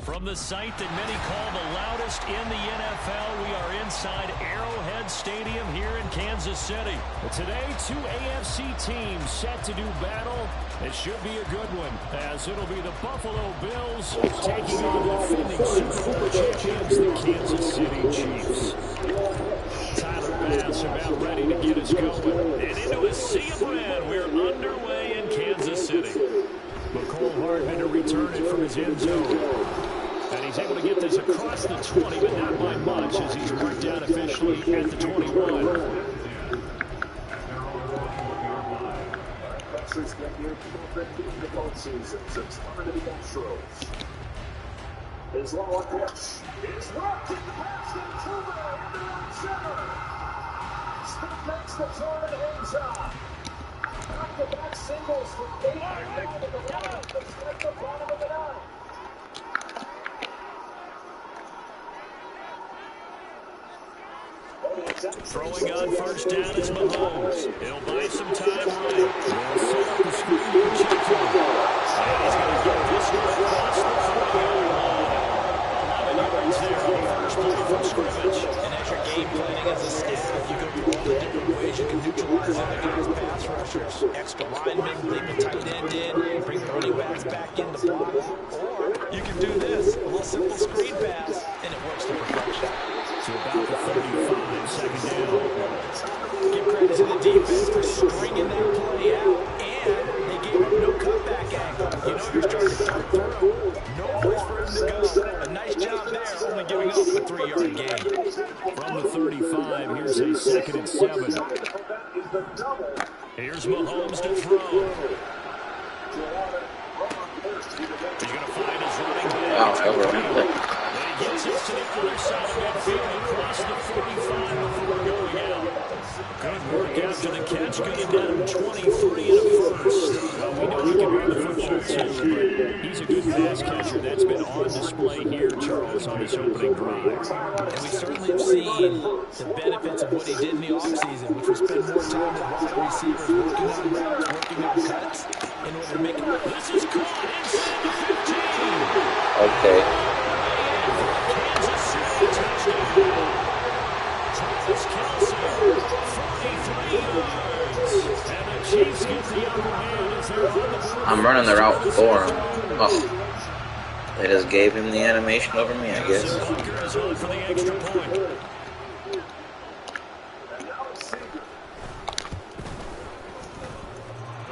[SPEAKER 4] From the site that many call the loudest in the NFL, we are inside Arrowhead Stadium here in Kansas City. Today, two AFC teams set to do battle. It should be a good one, as it'll be the Buffalo Bills taking on the defending Super Bowl champions, the Kansas City Chiefs. Tyler Bass about ready to get us going. And into a sea of red, we're underway in Kansas City. McCole Hardman to return it from his end zone. And he's able to get this across the 20, but not by much, as he's marked down officially at the 21.
[SPEAKER 1] Country's been here for both seasons. It's fun to be Astros. His long pitch is rocked in the basket. Tuba in the right center. Smith makes the turn and hangs on. Back-to-back singles from 8 down to the left. Let's get the bottom of the ninth.
[SPEAKER 4] Throwing on first down is Mahomes. He'll buy some time right. He'll set up the screen for Chico. And he's going to get this one across the 40-yard line. 11 yards there on the first play from scrimmage.
[SPEAKER 6] And as you're game planning as a staff, you go through all the different ways you can neutralize other guys' pass rushers. Extra linemen, leave the tight end in, bring the running backs back in the block. Or you can do this, a little simple screen pass, and it works to perfection.
[SPEAKER 4] To about the 35, second down.
[SPEAKER 6] Give credit to the defense for stringing that play out, and they gave him no cutback angle. You know you're starting to come through. No place for him to go. A nice job there, only giving up a 3-yard gain.
[SPEAKER 4] From the 35, here's a 2nd and 7. Here's Mahomes to throw. He's going to find his running back. He gets us to the other side of midfield across the 45 before going out. Good work after the catch. Going to get him 23 and a first. We know he can run the football too, but he's a good pass catcher. That's been on display here, Charles, on his opening drive.
[SPEAKER 6] And we certainly have seen the benefits of what he did in the offseason, which was spend more time with wide receivers, working on routes, working on cuts, in order to make it.
[SPEAKER 4] This is caught inside the 15.
[SPEAKER 5] Okay. I'm running the route for him. Oh. They just gave him the animation over me, I guess.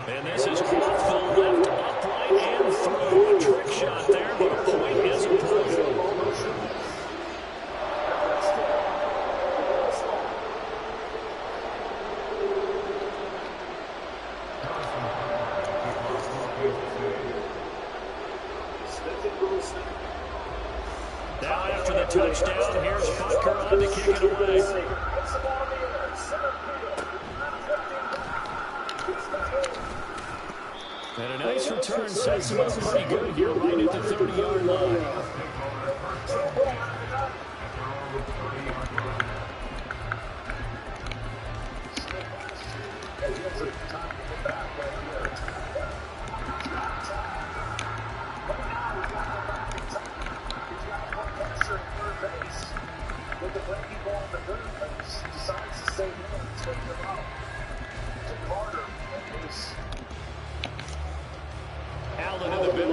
[SPEAKER 4] And this is off the left upright and through. A trick shot there, but a point is approved. Now after the touchdown, here's Butker on to kick it away. And a nice return sets him up pretty good here right at the 30-yard line.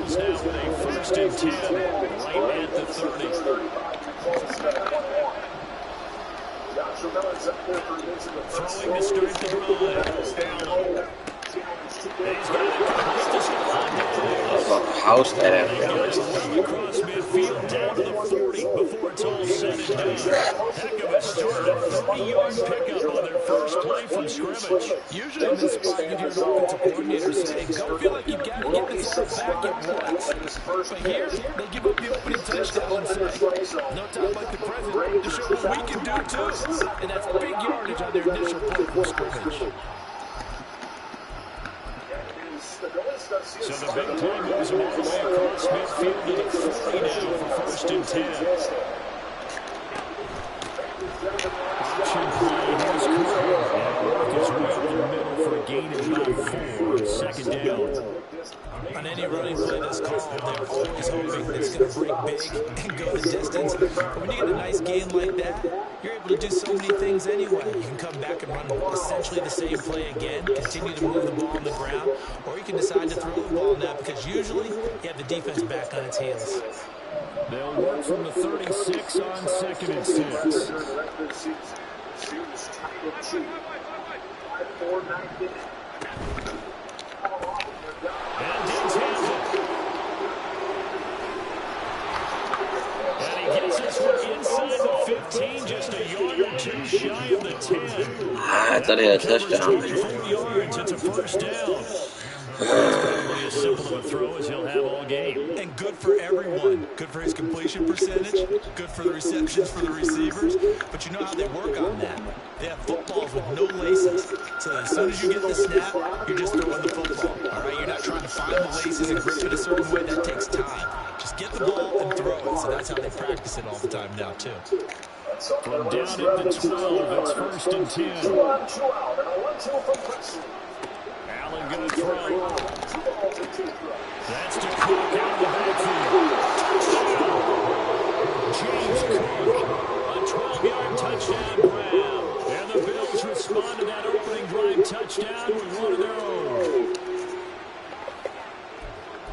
[SPEAKER 4] Bills now with a 1st and 10 right at the 30. Throwing to start the drive. Allen. He's got it complete to Stephon.
[SPEAKER 5] House that
[SPEAKER 4] after. Across midfield down to the 40 before it's all said and done. Heck of a start. A 30-yard pickup on their first play from scrimmage.
[SPEAKER 6] Usually in this spot, you hear an offensive coordinator say, don't feel like you've got to get this all back at once. But here, they give up the opening touchdown and say, no time like the present to show what we can do too. And that's big yardage on their initial play from scrimmage.
[SPEAKER 4] So the big play moves them all the way across midfield to the 40 now for 1st and 10. Option play, here's Cooper. And work his way over the middle for a gain of about 4. 2nd down.
[SPEAKER 6] On any running play that's called, they're always hoping it's going to break big and go the distance. But when you get a nice game like that, you're able to do so many things anyway. You can come back and run essentially the same play again, continue to move the ball on the ground, or you can decide to throw the ball now because usually you have the defense back on its heels.
[SPEAKER 4] They'll work from the 36 on 2nd and 6. And Diggs has it. And he gets this one inside the 15, just a yard or 2 shy of the 10.
[SPEAKER 5] I thought he had a touchdown.
[SPEAKER 4] 24 yards, it's a 1st down. It's probably as simple of a throw as he'll have all game.
[SPEAKER 6] And good for everyone. Good for his completion percentage. Good for the receptions for the receivers. But you know how they work on that. They have footballs with no laces. So as soon as you get the snap, you're just throwing the football. All right, you're not trying to find the laces and grip it a certain way. That takes time. Just get the ball and throw it. So that's how they practice it all the time now, too.
[SPEAKER 4] From down at the 12, it's 1st and 10.
[SPEAKER 1] 2 on, 2 out, and a 1-2 from Preston.
[SPEAKER 4] Allen going to throw. That's to Cook out of the backfield. James Cook, a 12-yard touchdown grab. And the Bills respond to that opening drive touchdown with one of their own.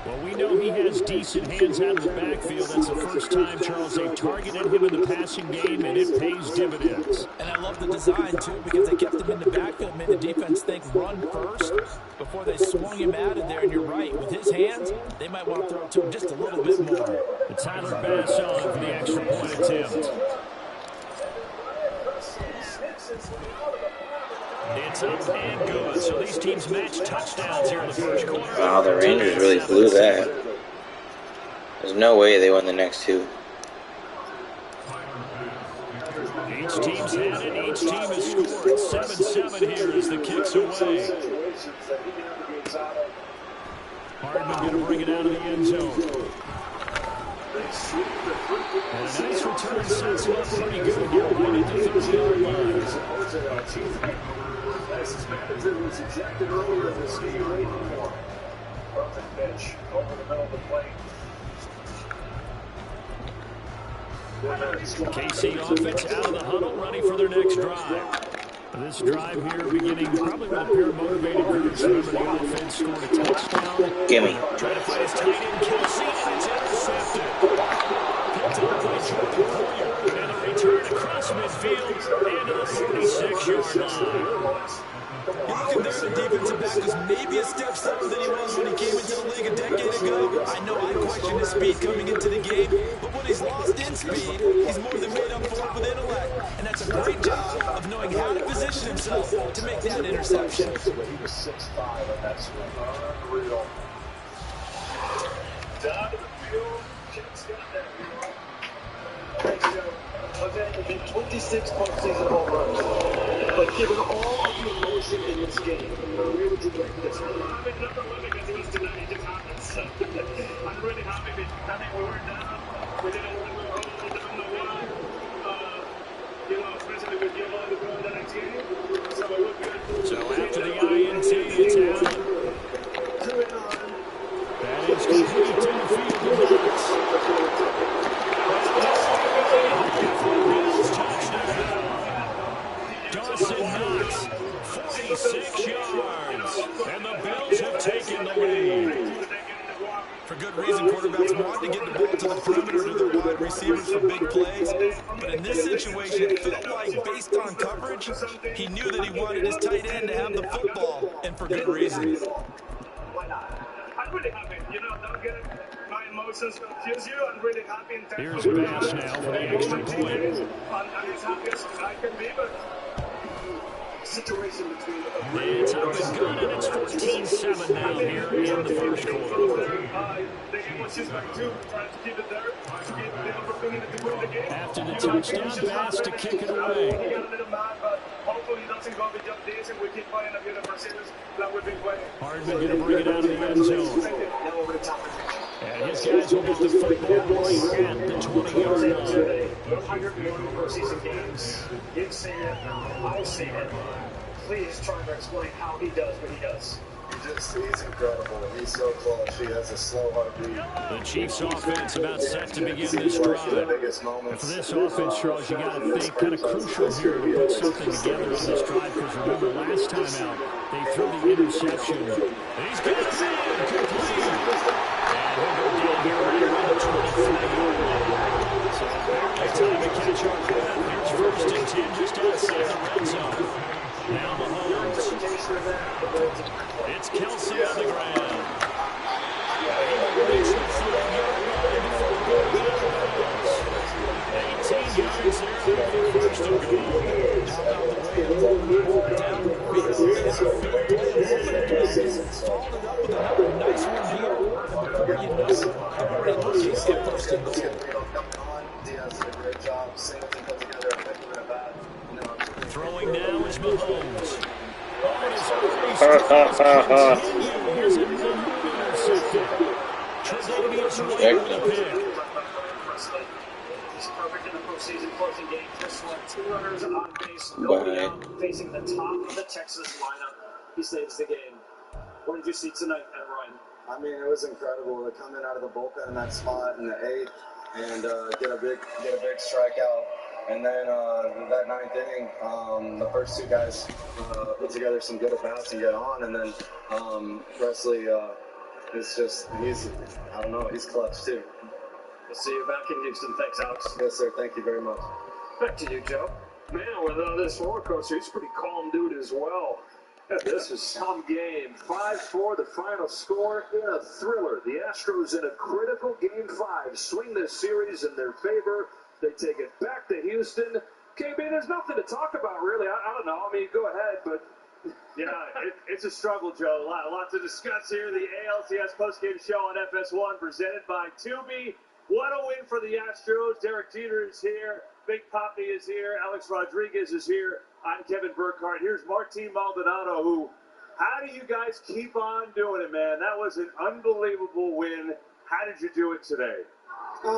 [SPEAKER 4] Well, we know he has decent hands out of the backfield. That's the first time, Charles, they've targeted him in the passing game, and it pays dividends.
[SPEAKER 6] And I love the design, too, because they kept him in the backfield, made the defense think run first before they swung him out of there. And you're right, with his hands, they might want to throw it to him just a little bit more.
[SPEAKER 4] The Tyler Bass on for the extra point attempt. It's up and good. So these teams match touchdowns here in the first quarter.
[SPEAKER 5] Wow, the Rangers really blew that. There's no way they won the next 2.
[SPEAKER 4] Each team's had it. Each team has scored. 7-7 here as the kick's away. Hardman going to bring it out of the end zone. And a nice return sets him up pretty good here right at the 30-yard line.
[SPEAKER 1] This manager was ejected earlier in this game waiting for him. Perfect pitch over the middle of the plate.
[SPEAKER 4] KC offense out of the huddle, ready for their next drive. This drive here beginning probably with a pair of motivated groups. Remember, the offense scored a touchdown.
[SPEAKER 5] Gimme.
[SPEAKER 4] Trying to find his tight end, Kelsey, and it's intercepted. Picked up by Jordan Poyer. And a return across midfield and to the 46-yard line.
[SPEAKER 6] You look at there, the defensive back is maybe a step slower than he was when he came into the league a decade ago. I know I questioned his speed coming into the game, but when he's lost in speed, he's more than made up for it with intellect. And that's a great job of knowing how to position himself to make that interception.
[SPEAKER 1] He was 6'5", and that's unreal. Down to the field. Kicks got that field.
[SPEAKER 3] I've been 26 postseason home runs. But given all of the emotion in this game, where would you rank this one?
[SPEAKER 1] I'm in number 1 because it was tonight. It just happened. So I'm really happy. I mean, we were down. We didn't roll down the one. Especially with Gil on the road the next game. So it looked good.
[SPEAKER 4] So after the INT, it's out. That is complete to the field. Dawson Knox, 46 yards, and the Bills have taken the lead.
[SPEAKER 6] For good reason, quarterbacks want to get the ball to the perimeter to their wide receivers for big plays. But in this situation, it felt like, based on coverage, he knew that he wanted his tight end to have the football, and for good reason.
[SPEAKER 1] Why not? I'm really happy. Don't get my emotions confuse you. I'm really happy in terms
[SPEAKER 4] Here's a pass now for the extra point.
[SPEAKER 1] I'm as happy as I can be, but situation between
[SPEAKER 4] It's up and good, and it's 14-7 now here in the first quarter.
[SPEAKER 1] the game was just like two, trying to keep it there, to keep the opportunity to win the game.
[SPEAKER 4] After the touchdown pass to kick it away.
[SPEAKER 1] He got a little mad, but hopefully he doesn't go beyond this, and we keep playing a beautiful series that we've been playing.
[SPEAKER 4] Hardman going to bring it out of the end zone. And his guys will get the football at the 20-yard line.
[SPEAKER 1] 140 postseason games. You've seen it. I've seen it. Please try to explain how he does what he does.
[SPEAKER 2] He's incredible. He's so clutch. He has a slow heartbeat.
[SPEAKER 4] The Chiefs' offense about set to begin this drive. And for this offense, Charles, you got to think kind of crucial here to put something together in this drive, because remember last time out, they threw the interception. And he's got it in, complete. And we'll go down here right around the 23-yard line. So barely time to catch our breath. Here's first and 10 just outside the red zone. Now Mahomes. It's Kelsey on the ground. He will reach the 5-yard line before going out of bounds. 18 yards there for first and goal.
[SPEAKER 6] How about the way it rolled down the field? Had a fair play a moment ago. Followed it up with another nice one here. And before you know it, they're already looking at first and goal.
[SPEAKER 2] Diaz did a great job. Single team put together a nickel and a bat.
[SPEAKER 4] Throwing now is Mahomes. Oh, and his early struggles continue. Here's another interception. Tre'Davious White with a pick.
[SPEAKER 1] He's perfect in the postseason closing game. Just like 2 runners on base, nobody out, facing the top of the Texas lineup. He saves the game. What did you see tonight, Ryan?
[SPEAKER 2] I mean, it was incredible to come in out of the bullpen in that spot in the 8th and get a big strikeout. And then that 9th inning, the first 2 guys put together some good at-bats and get on. And then Presley is just, I don't know, he's clutch too.
[SPEAKER 1] We'll see you back in Houston. Thanks, Alex.
[SPEAKER 2] Yes, sir. Thank you very much.
[SPEAKER 1] Back to you, Joe. Man, with this roller coaster, he's a pretty calm dude as well. This is some game. 5-4, the final score in a thriller. The Astros in a critical game 5 swing this series in their favor. They take it back to Houston. KB, there's nothing to talk about, really. I don't know. I mean, go ahead, but...
[SPEAKER 10] Yeah, it's a struggle, Joe. A lot to discuss here. The ALCS postgame show on FS1 presented by Tubi. What a win for the Astros. Derek Jeter is here. Big Papi is here. Alex Rodriguez is here. I'm Kevin Burkhardt. Here's Martin Maldonado, who, how do you guys keep on doing it, man? That was an unbelievable win. How did you do it today?
[SPEAKER 11] We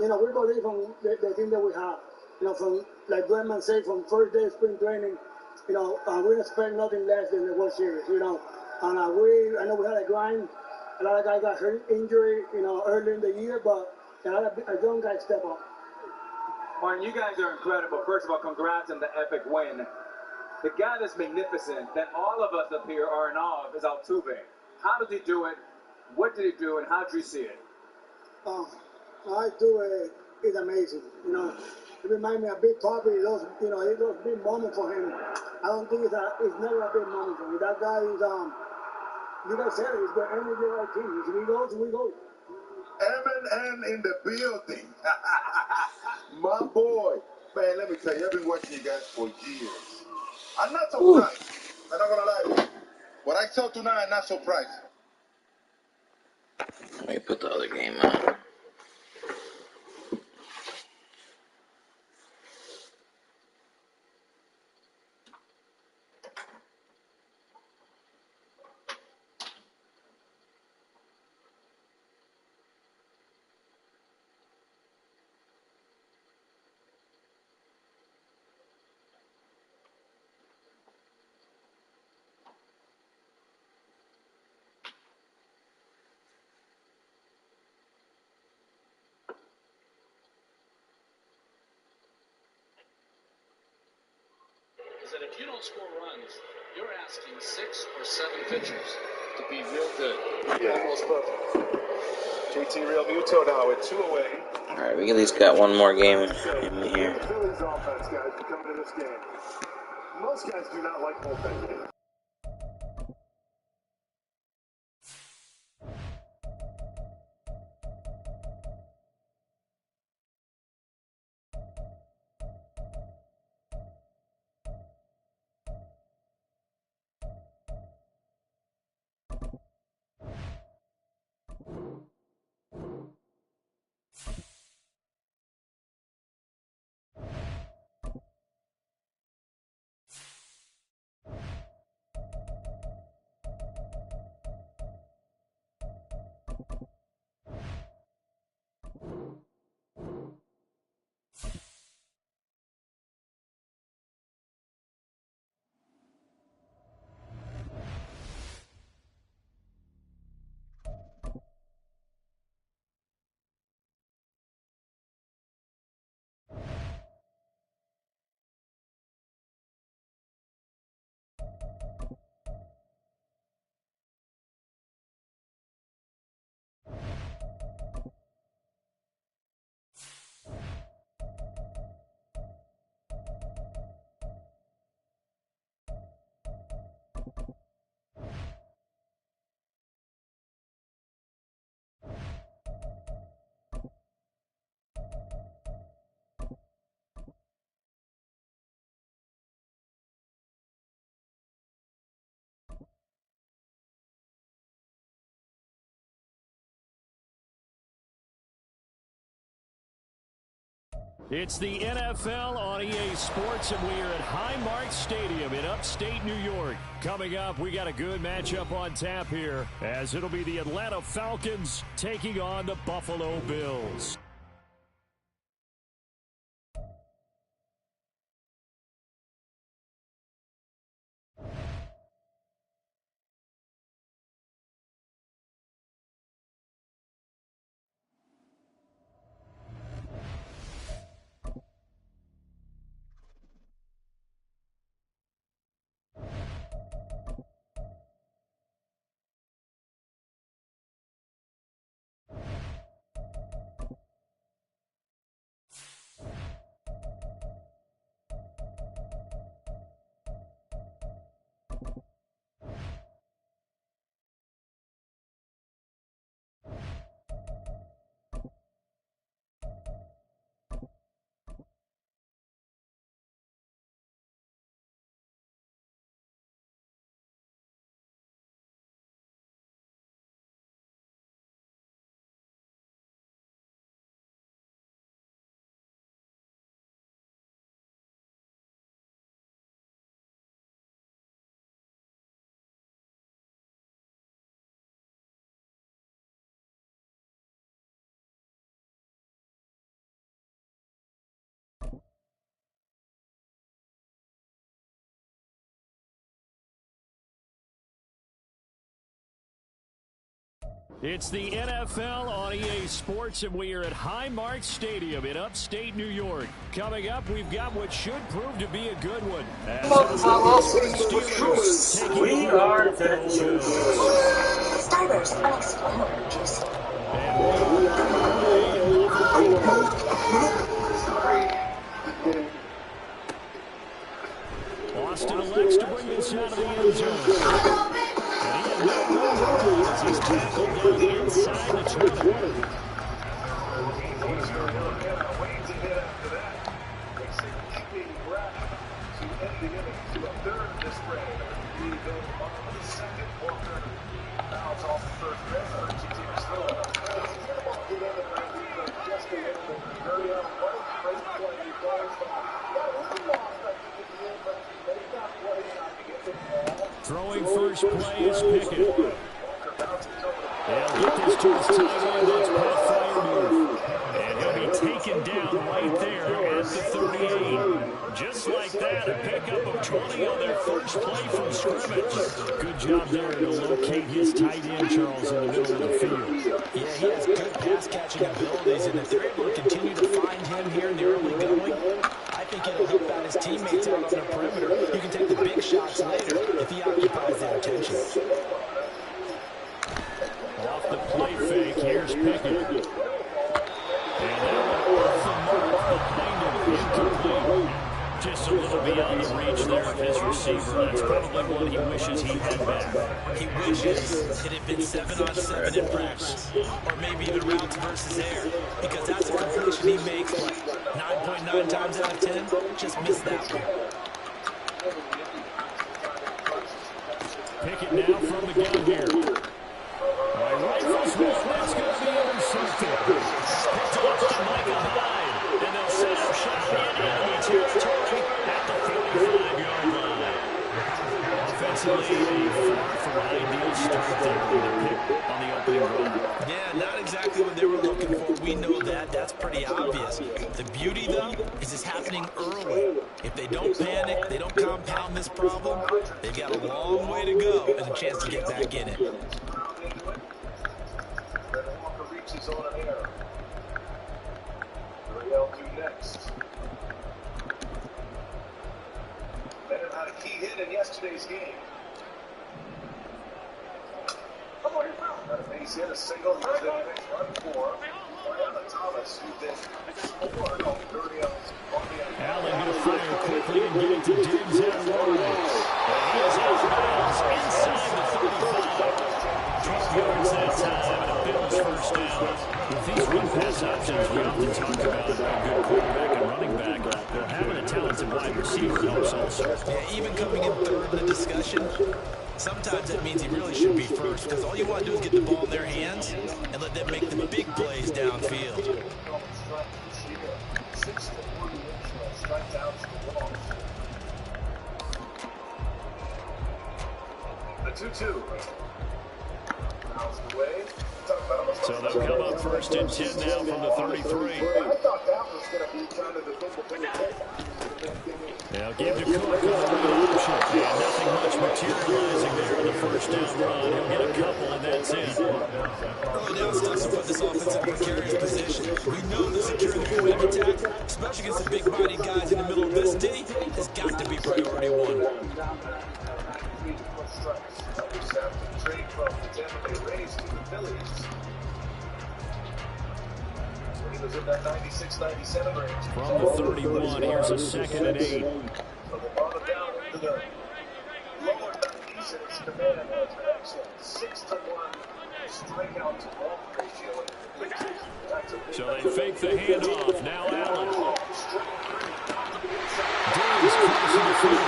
[SPEAKER 11] believe on the team that we have. From, like Brenman said, from first day of spring training, we don't expect nothing less than the World Series, And I know we had a grind. A lot of guys got hurt, injury, early in the year, but a lot of young guys step up.
[SPEAKER 12] Martin, you guys are incredible. First of all, congrats on the epic win. The guy that's magnificent, that all of us up here are in awe of, is Altuve. How did he do it? What did he do, and how did you see it?
[SPEAKER 11] Altuve is amazing. It reminds me of Big Papi. It was a big moment for him. I don't think it's never a big moment for him. That guy is, you guys said it, he's got energy of our team. If he goes, we go.
[SPEAKER 13] M&M in the building. My boy. Man, let me tell you, I've been watching you guys for years. I'm not surprised. I'm not going to lie to you. What I saw tonight, I'm not surprised.
[SPEAKER 5] Let me put the other game on.
[SPEAKER 14] Is that if you don't score runs, you're asking 6 or 7 pitchers to
[SPEAKER 13] to be real good.
[SPEAKER 1] Yeah, almost perfect. JT Real Muto now with 2 away.
[SPEAKER 5] All right, we at least got one more game in here.
[SPEAKER 1] The Phillies offense, guys, coming to this game. Most guys do not like bullpen games.
[SPEAKER 4] It's the NFL on EA Sports, and we are at Highmark Stadium in upstate New York. Coming up, we got a good matchup on tap here, as it'll be the Atlanta Falcons taking on the Buffalo Bills. It's the NFL on EA Sports, and we are at Highmark Stadium in upstate New York. Coming up, we've got what should prove to be a good one.
[SPEAKER 14] We are the
[SPEAKER 7] Starburst unexplained juicy.
[SPEAKER 4] Austin elects to bring this out of the end zone. As he's tackled down inside the 20. Throwing first play is Pickett. They'll get this to his tight end. That's Pat Firemouth. And he'll be taken down right there at the 38. Just like that, a pickup of 20 on their first play from scrimmage. Good job there to locate his tight end, Charles, in the middle of the field.
[SPEAKER 6] Yeah, he has good pass-catching abilities, and if they're able to continue to find him here in the early going, I think it'll help out his teammates out on the perimeter. You can take the big shots later if he occupies their attention.
[SPEAKER 4] the play fake. Here's Pickett. And that one off the mark behind him. Incomplete. Just a little beyond the reach there of his receiver. That's probably one he wishes he had back.
[SPEAKER 6] He wishes it had been 7-on-7 in practice, or maybe even routes versus air, because that's a completion he makes, 9.9 times out of 10, just missed that one.
[SPEAKER 4] Pickett now from the gun here. Rifles one, that's going to be intercepted. Picked off by Michael Hyde, and they'll set up shop in enemy territory at the 45-yard line. Offensively, a far from ideal start there with a pick on the opening drive.
[SPEAKER 6] Yeah, not exactly what they were looking for. We know that. That's pretty obvious. The beauty, though, is it's happening early. If they don't panic, they don't compound this problem, they've got a long way to go and a chance to get back in it.
[SPEAKER 1] Walker reaches on an air. Real do next. Madden had a key hit in yesterday's game. Got a base hit, a single, he's in the next run for Brianna Thomas, who then scored on 30 on
[SPEAKER 4] Allen going to fire quickly and get it to Diggs out wide. He is out of bounds inside the 35. 12 yards that time, and a Bills first down. With these run-pass options, we often talk about a good quarterback and running back. They're having a talented wide receiver helps also.
[SPEAKER 6] Yeah, even coming in third in the discussion, sometimes that means he really should be first, because all you want to do is get the ball in their hands and let them make the big plays downfield.
[SPEAKER 1] 6-1 strikeouts to walk. The 2-2.
[SPEAKER 4] So they'll come up first and 10 now from the 33.
[SPEAKER 1] I thought that was going to be kind of the thing that they would take.
[SPEAKER 4] They'll give to Cook on the read option. And nothing much materializing there on the first down run. He'll get a couple, and that's it.
[SPEAKER 6] Early down stuff to put this offense in precarious position. We know the security point of attack, especially against the big-bodied guys in the middle of this D, has got to be priority one.
[SPEAKER 1] Trade from the Tampa Bay Rays to the Phillies. So he was in that 96-97 range.
[SPEAKER 4] From the 31, here's a 2nd and 8.
[SPEAKER 1] So they brought him down into the lower 90s, and his command has an excellent 6-1 strikeout to walk ratio.
[SPEAKER 4] So they fake the handoff. Now Allen. Diggs crossing the field.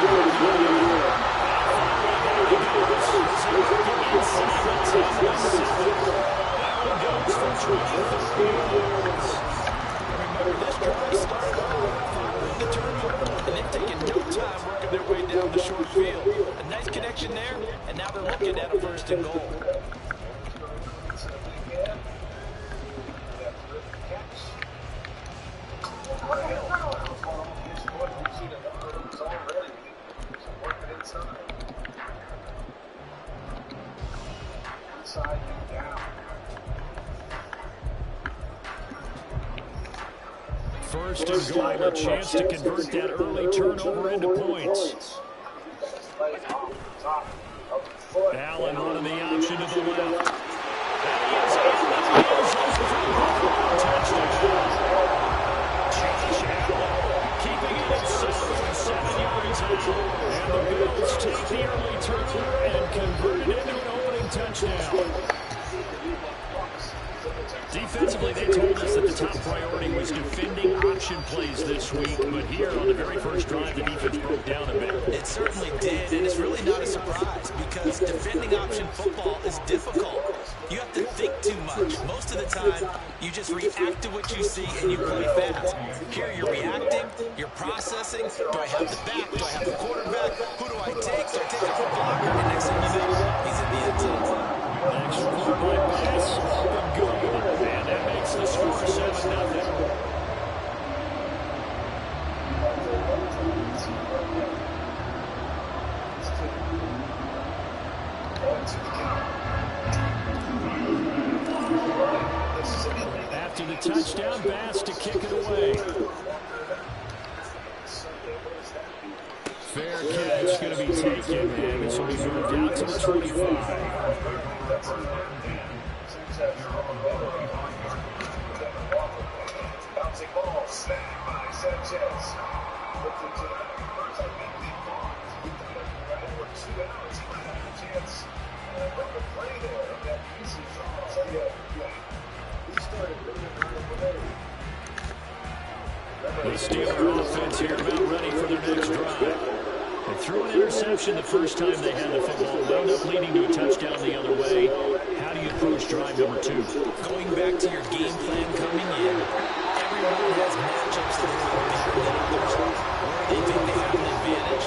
[SPEAKER 6] Remember, this drive started off following the turnover, and they've taken no time working their way down the short field. A nice connection there, and now they're looking at a 1st and goal.
[SPEAKER 4] First and goal, a chance to convert that early turnover into points. Allen running the option to the left. And he is in the end zone for a touchdown. Josh Allen keeping it itself from 7 yards out. And the Bills take the early turnover and convert it into an opening touchdown. Defensively, they told us that the top priority was defending option plays this week, but here on the very first drive, the defense broke down a bit.
[SPEAKER 6] It certainly did, and it's really not a surprise because defending option football is difficult. You have to think too much. Most of the time, you just react to what you see and you play fast. Here, you're reacting, you're processing. Do I have the back? Do I have the quarterback? Who do I take? Do I take out the blocker? And next thing you know, he's in the end zone.
[SPEAKER 4] Next quarterback pass, up and good. And that makes the score 7-0. After the touchdown, Bass to kick it away. Fair catch going to be taken, and this will be moved out to the 25.
[SPEAKER 1] interception. Bouncing ball, snagged by Sanchez. Looking to the first, I think they lost. Right over 2 hours. He might have a chance to play there in that preseason. So, yeah. He started moving right away.
[SPEAKER 4] The Steeler offense here about ready for their next drive. They threw an interception the first time they had the football, wound up leading to a touchdown the other way. How do you approach drive number 2?
[SPEAKER 6] Going back to your game plan coming in, everyone has matchups that are better than others, where they think they have an advantage.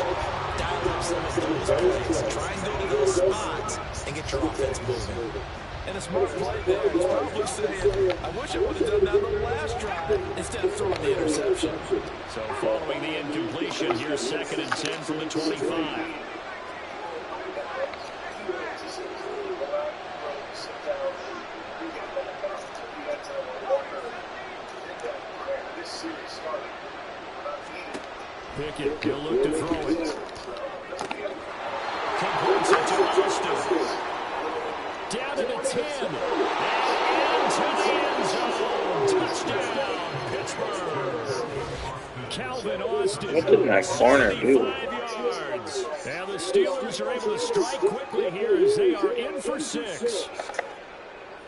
[SPEAKER 6] Dial up some of those plays. Try and go to those spots and get your offense moving.
[SPEAKER 15] And a smart play there. He's probably saying, I wish I would have done that on the last drive instead of throwing the interception.
[SPEAKER 4] So following the incompletion, here's 2nd and 10 from the 25. Pickett, he'll look to throw it. Completes it to Austin. Down to the 10. And into the end zone. Touchdown, Pittsburgh. Calvin Austin.
[SPEAKER 5] Look at that corner, dude.
[SPEAKER 4] 5 yards. And the Steelers are able to strike quickly here as they are in for 6.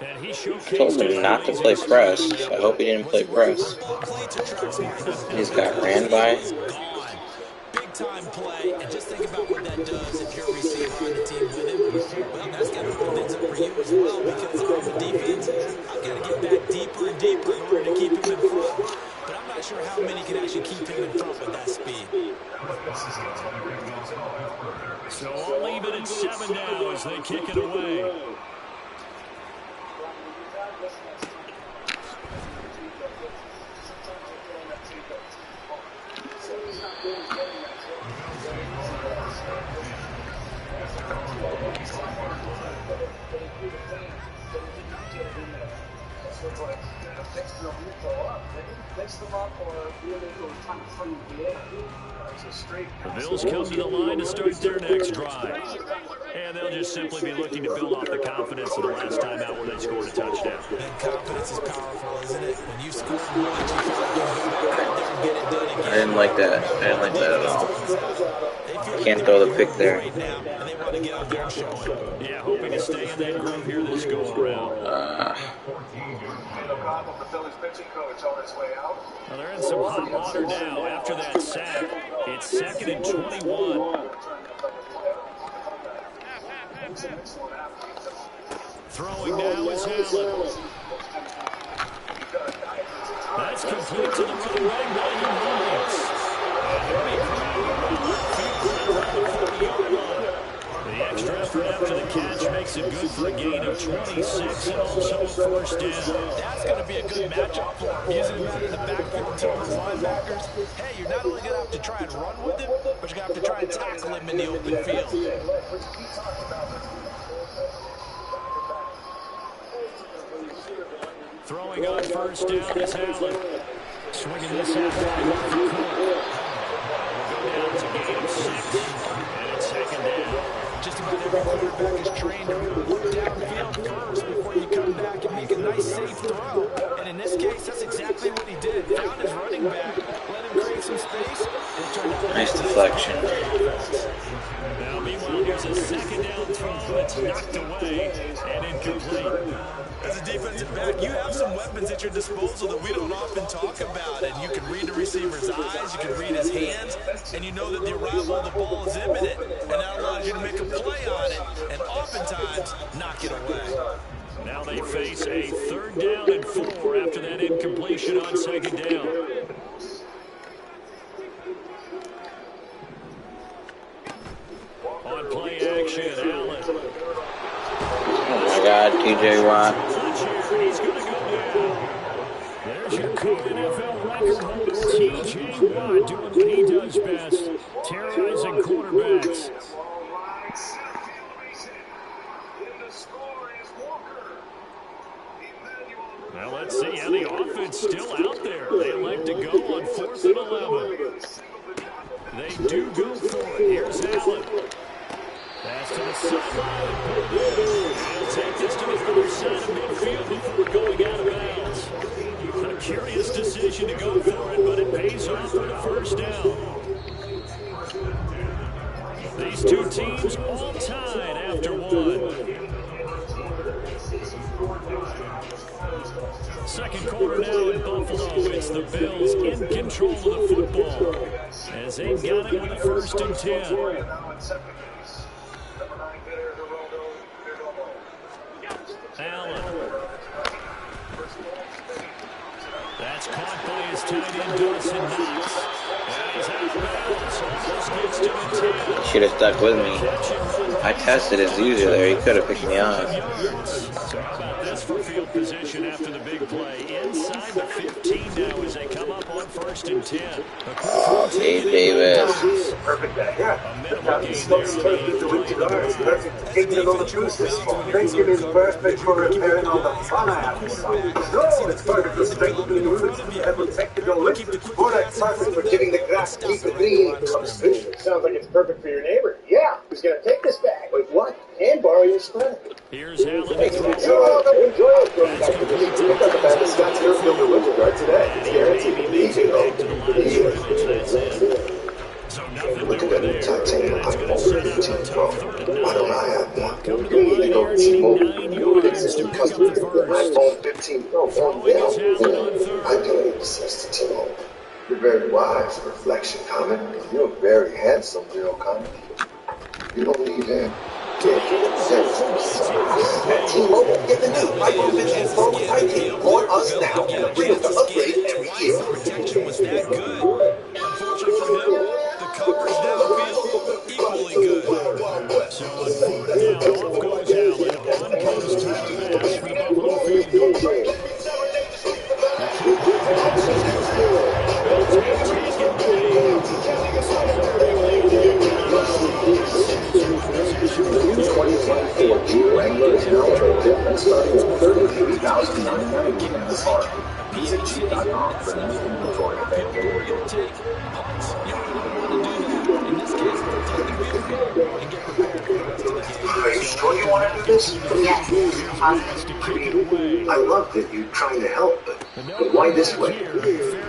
[SPEAKER 4] And he
[SPEAKER 5] Told him not to play press. I hope he didn't play press. He just got ran by.
[SPEAKER 6] Big time play, and just think about what that does if you're a receiver on the team with him. Well, that's got to open things up for you as well, because on the defense, I've got to get back deeper and deeper in order to keep him in front. But I'm not sure how many can actually keep him in front with that speed.
[SPEAKER 4] So I'll leave it at 7 now as they kick it away. The Bills come to the line to start their next drive. And they'll just simply be looking to build off the confidence of the last time out when they scored a touchdown.
[SPEAKER 6] And confidence is powerful, isn't it? When you score once, you feel like you can go back out there and get it done again.
[SPEAKER 5] I didn't like that. I didn't like that at all. Can't throw the pick there.
[SPEAKER 4] Yeah, hoping to stay in that groove here this go around. Well, they're in some hot water now after that sack. It's 2nd and 21. Throwing now is Allen. That's complete to the running back, William Williams. And he'll be crowded around left field around the 40-yard line. The extra effort after the catch makes it good for a gain of 26 and also a first down.
[SPEAKER 15] That's going to be a good matchup for him. Using him out of the backfield to his linebackers. Hey, you're not only going to have to try and run with him, but you're going to have to try and tackle him in the open field.
[SPEAKER 4] Throwing on first down is Allen. Swinging this out wide for Cook. We'll go down to gain of 6. And it's 2nd down.
[SPEAKER 15] Just about every quarterback is trained to look downfield first before you come back and make a nice, safe throw. And in this case, that's exactly what he did. Found his running back, let him create some space, and it turned out
[SPEAKER 5] nice deflection.
[SPEAKER 4] Now, meanwhile, here's a 2nd down throw that's knocked away and incomplete.
[SPEAKER 6] As a defensive back, you have some weapons at your disposal that we don't often talk about. And you can read the receiver's eyes, you can read his hands, and you know that the arrival of the ball is imminent. And that allows you to make a play on it, and oftentimes knock it away.
[SPEAKER 4] Now they face a 3rd down and 4 after that incompletion on 2nd down. On play action, Allen.
[SPEAKER 5] Oh my God, TJ Watt.
[SPEAKER 4] He's going to go down. There's your co-NFL record holder, TJ Watt, doing what he does best, terrorizing quarterbacks. Well, let's see how the offense still out there. They elect to go on 4th and 11. They do go for it. Here's Allen. Pass to the sideline. He'll take this to the 36. inside of midfield before going out of bounds. A curious decision to go for it, but it pays off with a first down. These two teams all tied after one. Second quarter now in Buffalo. It's the Bills in control of the football as they've got it with a 1st and 10. Allen. That's caught by his tight end, Dawson Knox. And he's out of bounds. Almost gets to the 10.
[SPEAKER 5] Should have stuck with me. I tested his user there. He could have picked me off.
[SPEAKER 4] So how about this for field position after the big play? Inside the 15 now as they come up on 1st and 10.
[SPEAKER 5] Dave Davis.
[SPEAKER 3] Perfect back, yeah. Perfect taking all the boosters. Thanksgiving is perfect for repairing all the fun I have inside. No, it's perfect for strengthening the roots and protecting the lips. Or it's perfect for giving the grass deeper green.
[SPEAKER 16] Sounds like it's perfect for your neighbor. Yeah, who's going to take this bag? Wait, what? And borrow your spreader.
[SPEAKER 4] Here's Allen.
[SPEAKER 16] Enjoy it. Going back to the league. Pick up the best Scott's Airfield winter guard today. It's guaranteed. Easy though.
[SPEAKER 4] So nothing doing there. It's going to set up a tough 3rd and 9.
[SPEAKER 16] Why don't I have one?
[SPEAKER 4] Come to the line here, it's 9 yards to pick up the first.
[SPEAKER 16] iPhone 15 Pro.
[SPEAKER 4] Throwing is Allen on 3rd.
[SPEAKER 16] I don't need to sense to T-Mobile. You're very wise, reflection comic. You're very handsome, real comic. You don't need him. At T-Mobile, get the new iPhone 15 Pro with 5G on us now and agree to upgrade every year.
[SPEAKER 6] Protection was that good. Unfortunately for him, the coverage downfield equally good.
[SPEAKER 4] So on 4th down, off goes Allen. On comes Tyler Bass for the Buffalo field goal.
[SPEAKER 16] Wrangler is now available and starting at $33,990 in the car. Visit Jeep.com for new inventory availability. Are you sure you want to do this?
[SPEAKER 8] Yes.
[SPEAKER 16] I love that you're trying to help, but why this way?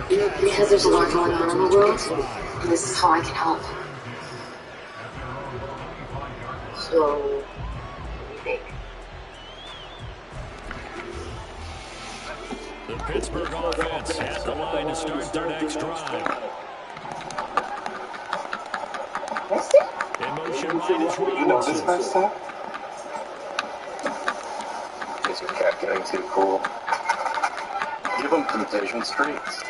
[SPEAKER 8] Because there's a lot going on in the world, and this is how I can help. So,
[SPEAKER 4] The Pittsburgh offense at the line to start their next drive. In motion, minus
[SPEAKER 13] You know this best stuff? Is your cat getting too cool? Give him Temptation Streets.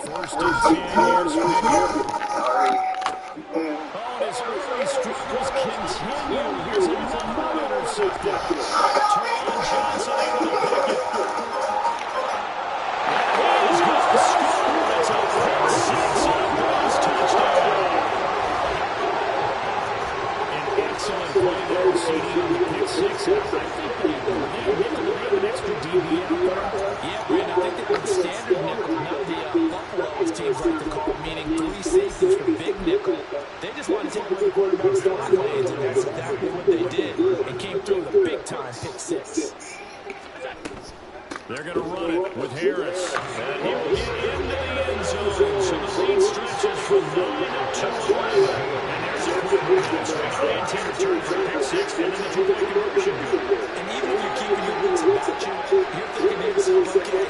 [SPEAKER 4] 1st and 10 years from here. Oh, and his early struggles continue. Here's another intercepted. Teron Johnson able to pick it. And he's going to score. It's a pick 6 and a Bills touchdown. An excellent play there, CD on the pick 6. I think they have an extra DB out there.
[SPEAKER 15] Yeah, Brandon, I think they've been standard nickel, not the Buffalo teams like to call, meaning 3 safeties for big nickel. They just want to take away the quarterback's throwing lanes, and that's exactly what they did. And came through with a big-time pick 6.
[SPEAKER 4] They're going to run it with Harris. And he will get into the end zone. So the lead stretches from 9 to 11. And there's a quick pass. Straight return for pick 6 and then the two-point conversion.
[SPEAKER 6] And even if you're keeping your wits about you, you're thinking to yourself, okay,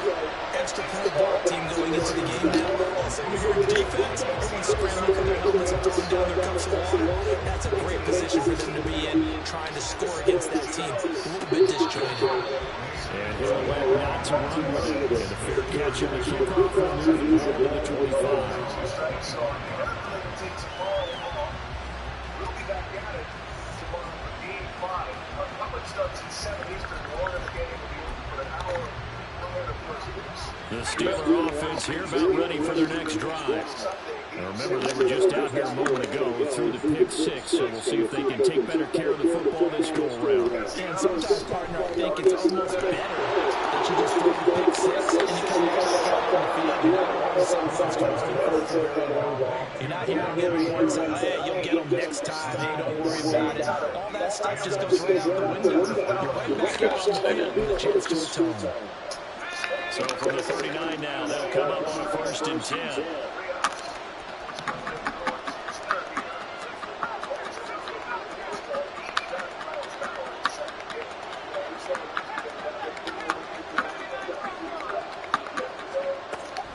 [SPEAKER 6] extra point ball team going into the game now. Also, if you're defense, everyone's scrambling for their helmets and throwing down their cups of water. That's a great position for them to be in, trying to score against that team. A little bit disjointed.
[SPEAKER 4] And he'll elect not to run with it. And a fair catch on the kickoff will move the ball to the 25.
[SPEAKER 1] We'll be back at it tomorrow for Game 5. Our coverage starts at 7 Eastern. More of the game will be open for an hour prior to first pitch.
[SPEAKER 4] The Steeler offense here about ready for their next drive. Now remember, they were just out here a moment ago through the pick 6, so we'll see if they can take better care of the football this go-around.
[SPEAKER 15] And sometimes, partner, I think it's almost better that you just throw the pick 6 and you come back on the field. You're not hearing everyone say, hey, you'll get him next time. Hey, don't worry about it. All that stuff just goes right out the window. You're right back out on the field with a chance to atone.
[SPEAKER 4] So from the 39 now, they'll come up on a 1st and 10.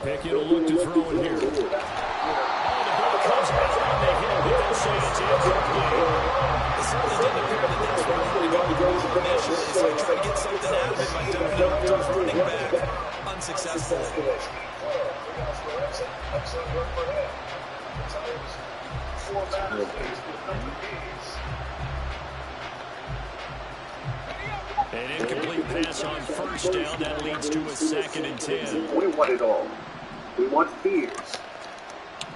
[SPEAKER 4] Pickett will look to throw it here. Oh, the ball comes out on the hit, but they'll say it's incomplete.
[SPEAKER 6] It certainly didn't appear that that's where he wanted to go with the ball initially, so he tried to get something out of it by dumping it off to his running back. Unsuccessfully.
[SPEAKER 4] An incomplete pass on 1st down. That leads to a 2nd and 10.
[SPEAKER 3] We want it all. We want fears.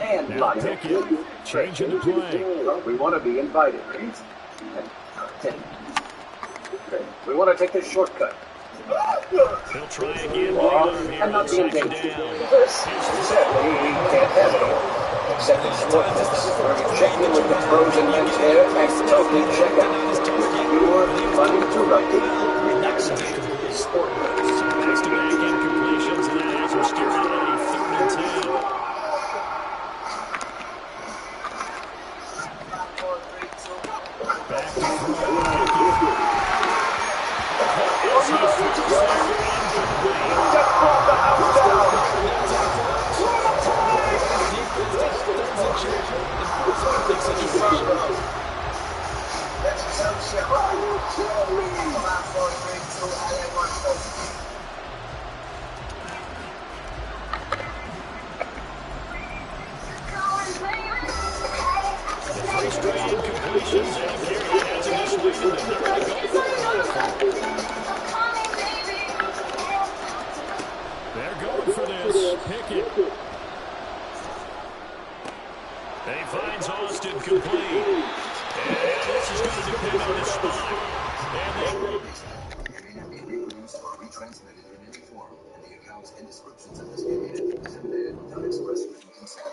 [SPEAKER 3] And
[SPEAKER 4] Now Pickett, changing the play.
[SPEAKER 3] We want to be invited. We want to take this shortcut.
[SPEAKER 4] He'll try again.
[SPEAKER 3] And not be in danger. Sadly, we can't have it all. Except it's worthless. Check in with the pros and men's hair and totally check out. Pure, uninterrupted, sport.
[SPEAKER 4] Back-to-back incompletions, and that has him staring at a 3rd and 10. Back to throw. They're going for this. Pickett. He finds Austin complete. And this is going to depend on the spot. And they
[SPEAKER 16] reproduced or retransmitted in any form, and the accounts and descriptions of this game disseminated without express written consent.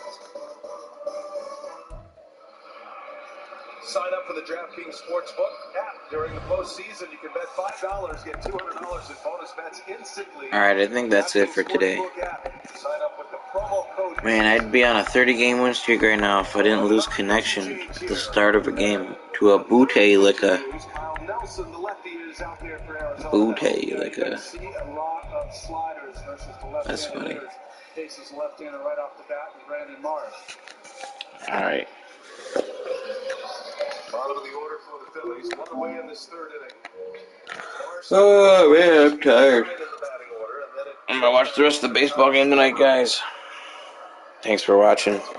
[SPEAKER 1] Sign up for the DraftKings Sportsbook app during the postseason. You can bet $5, get $200 in bonus bets instantly.
[SPEAKER 5] Alright, I think that's it for today. Man, I'd be on a 30-game win streak right now if I didn't lose connection at the start of a game to a bootay-licka. Bootay-licka. That's funny. Alright.
[SPEAKER 1] Bottom of the order for the Phillies, 1 away in this 3rd inning.
[SPEAKER 5] Oh man, I'm tired. I'm gonna watch the rest of the baseball game tonight, guys. Thanks for watching.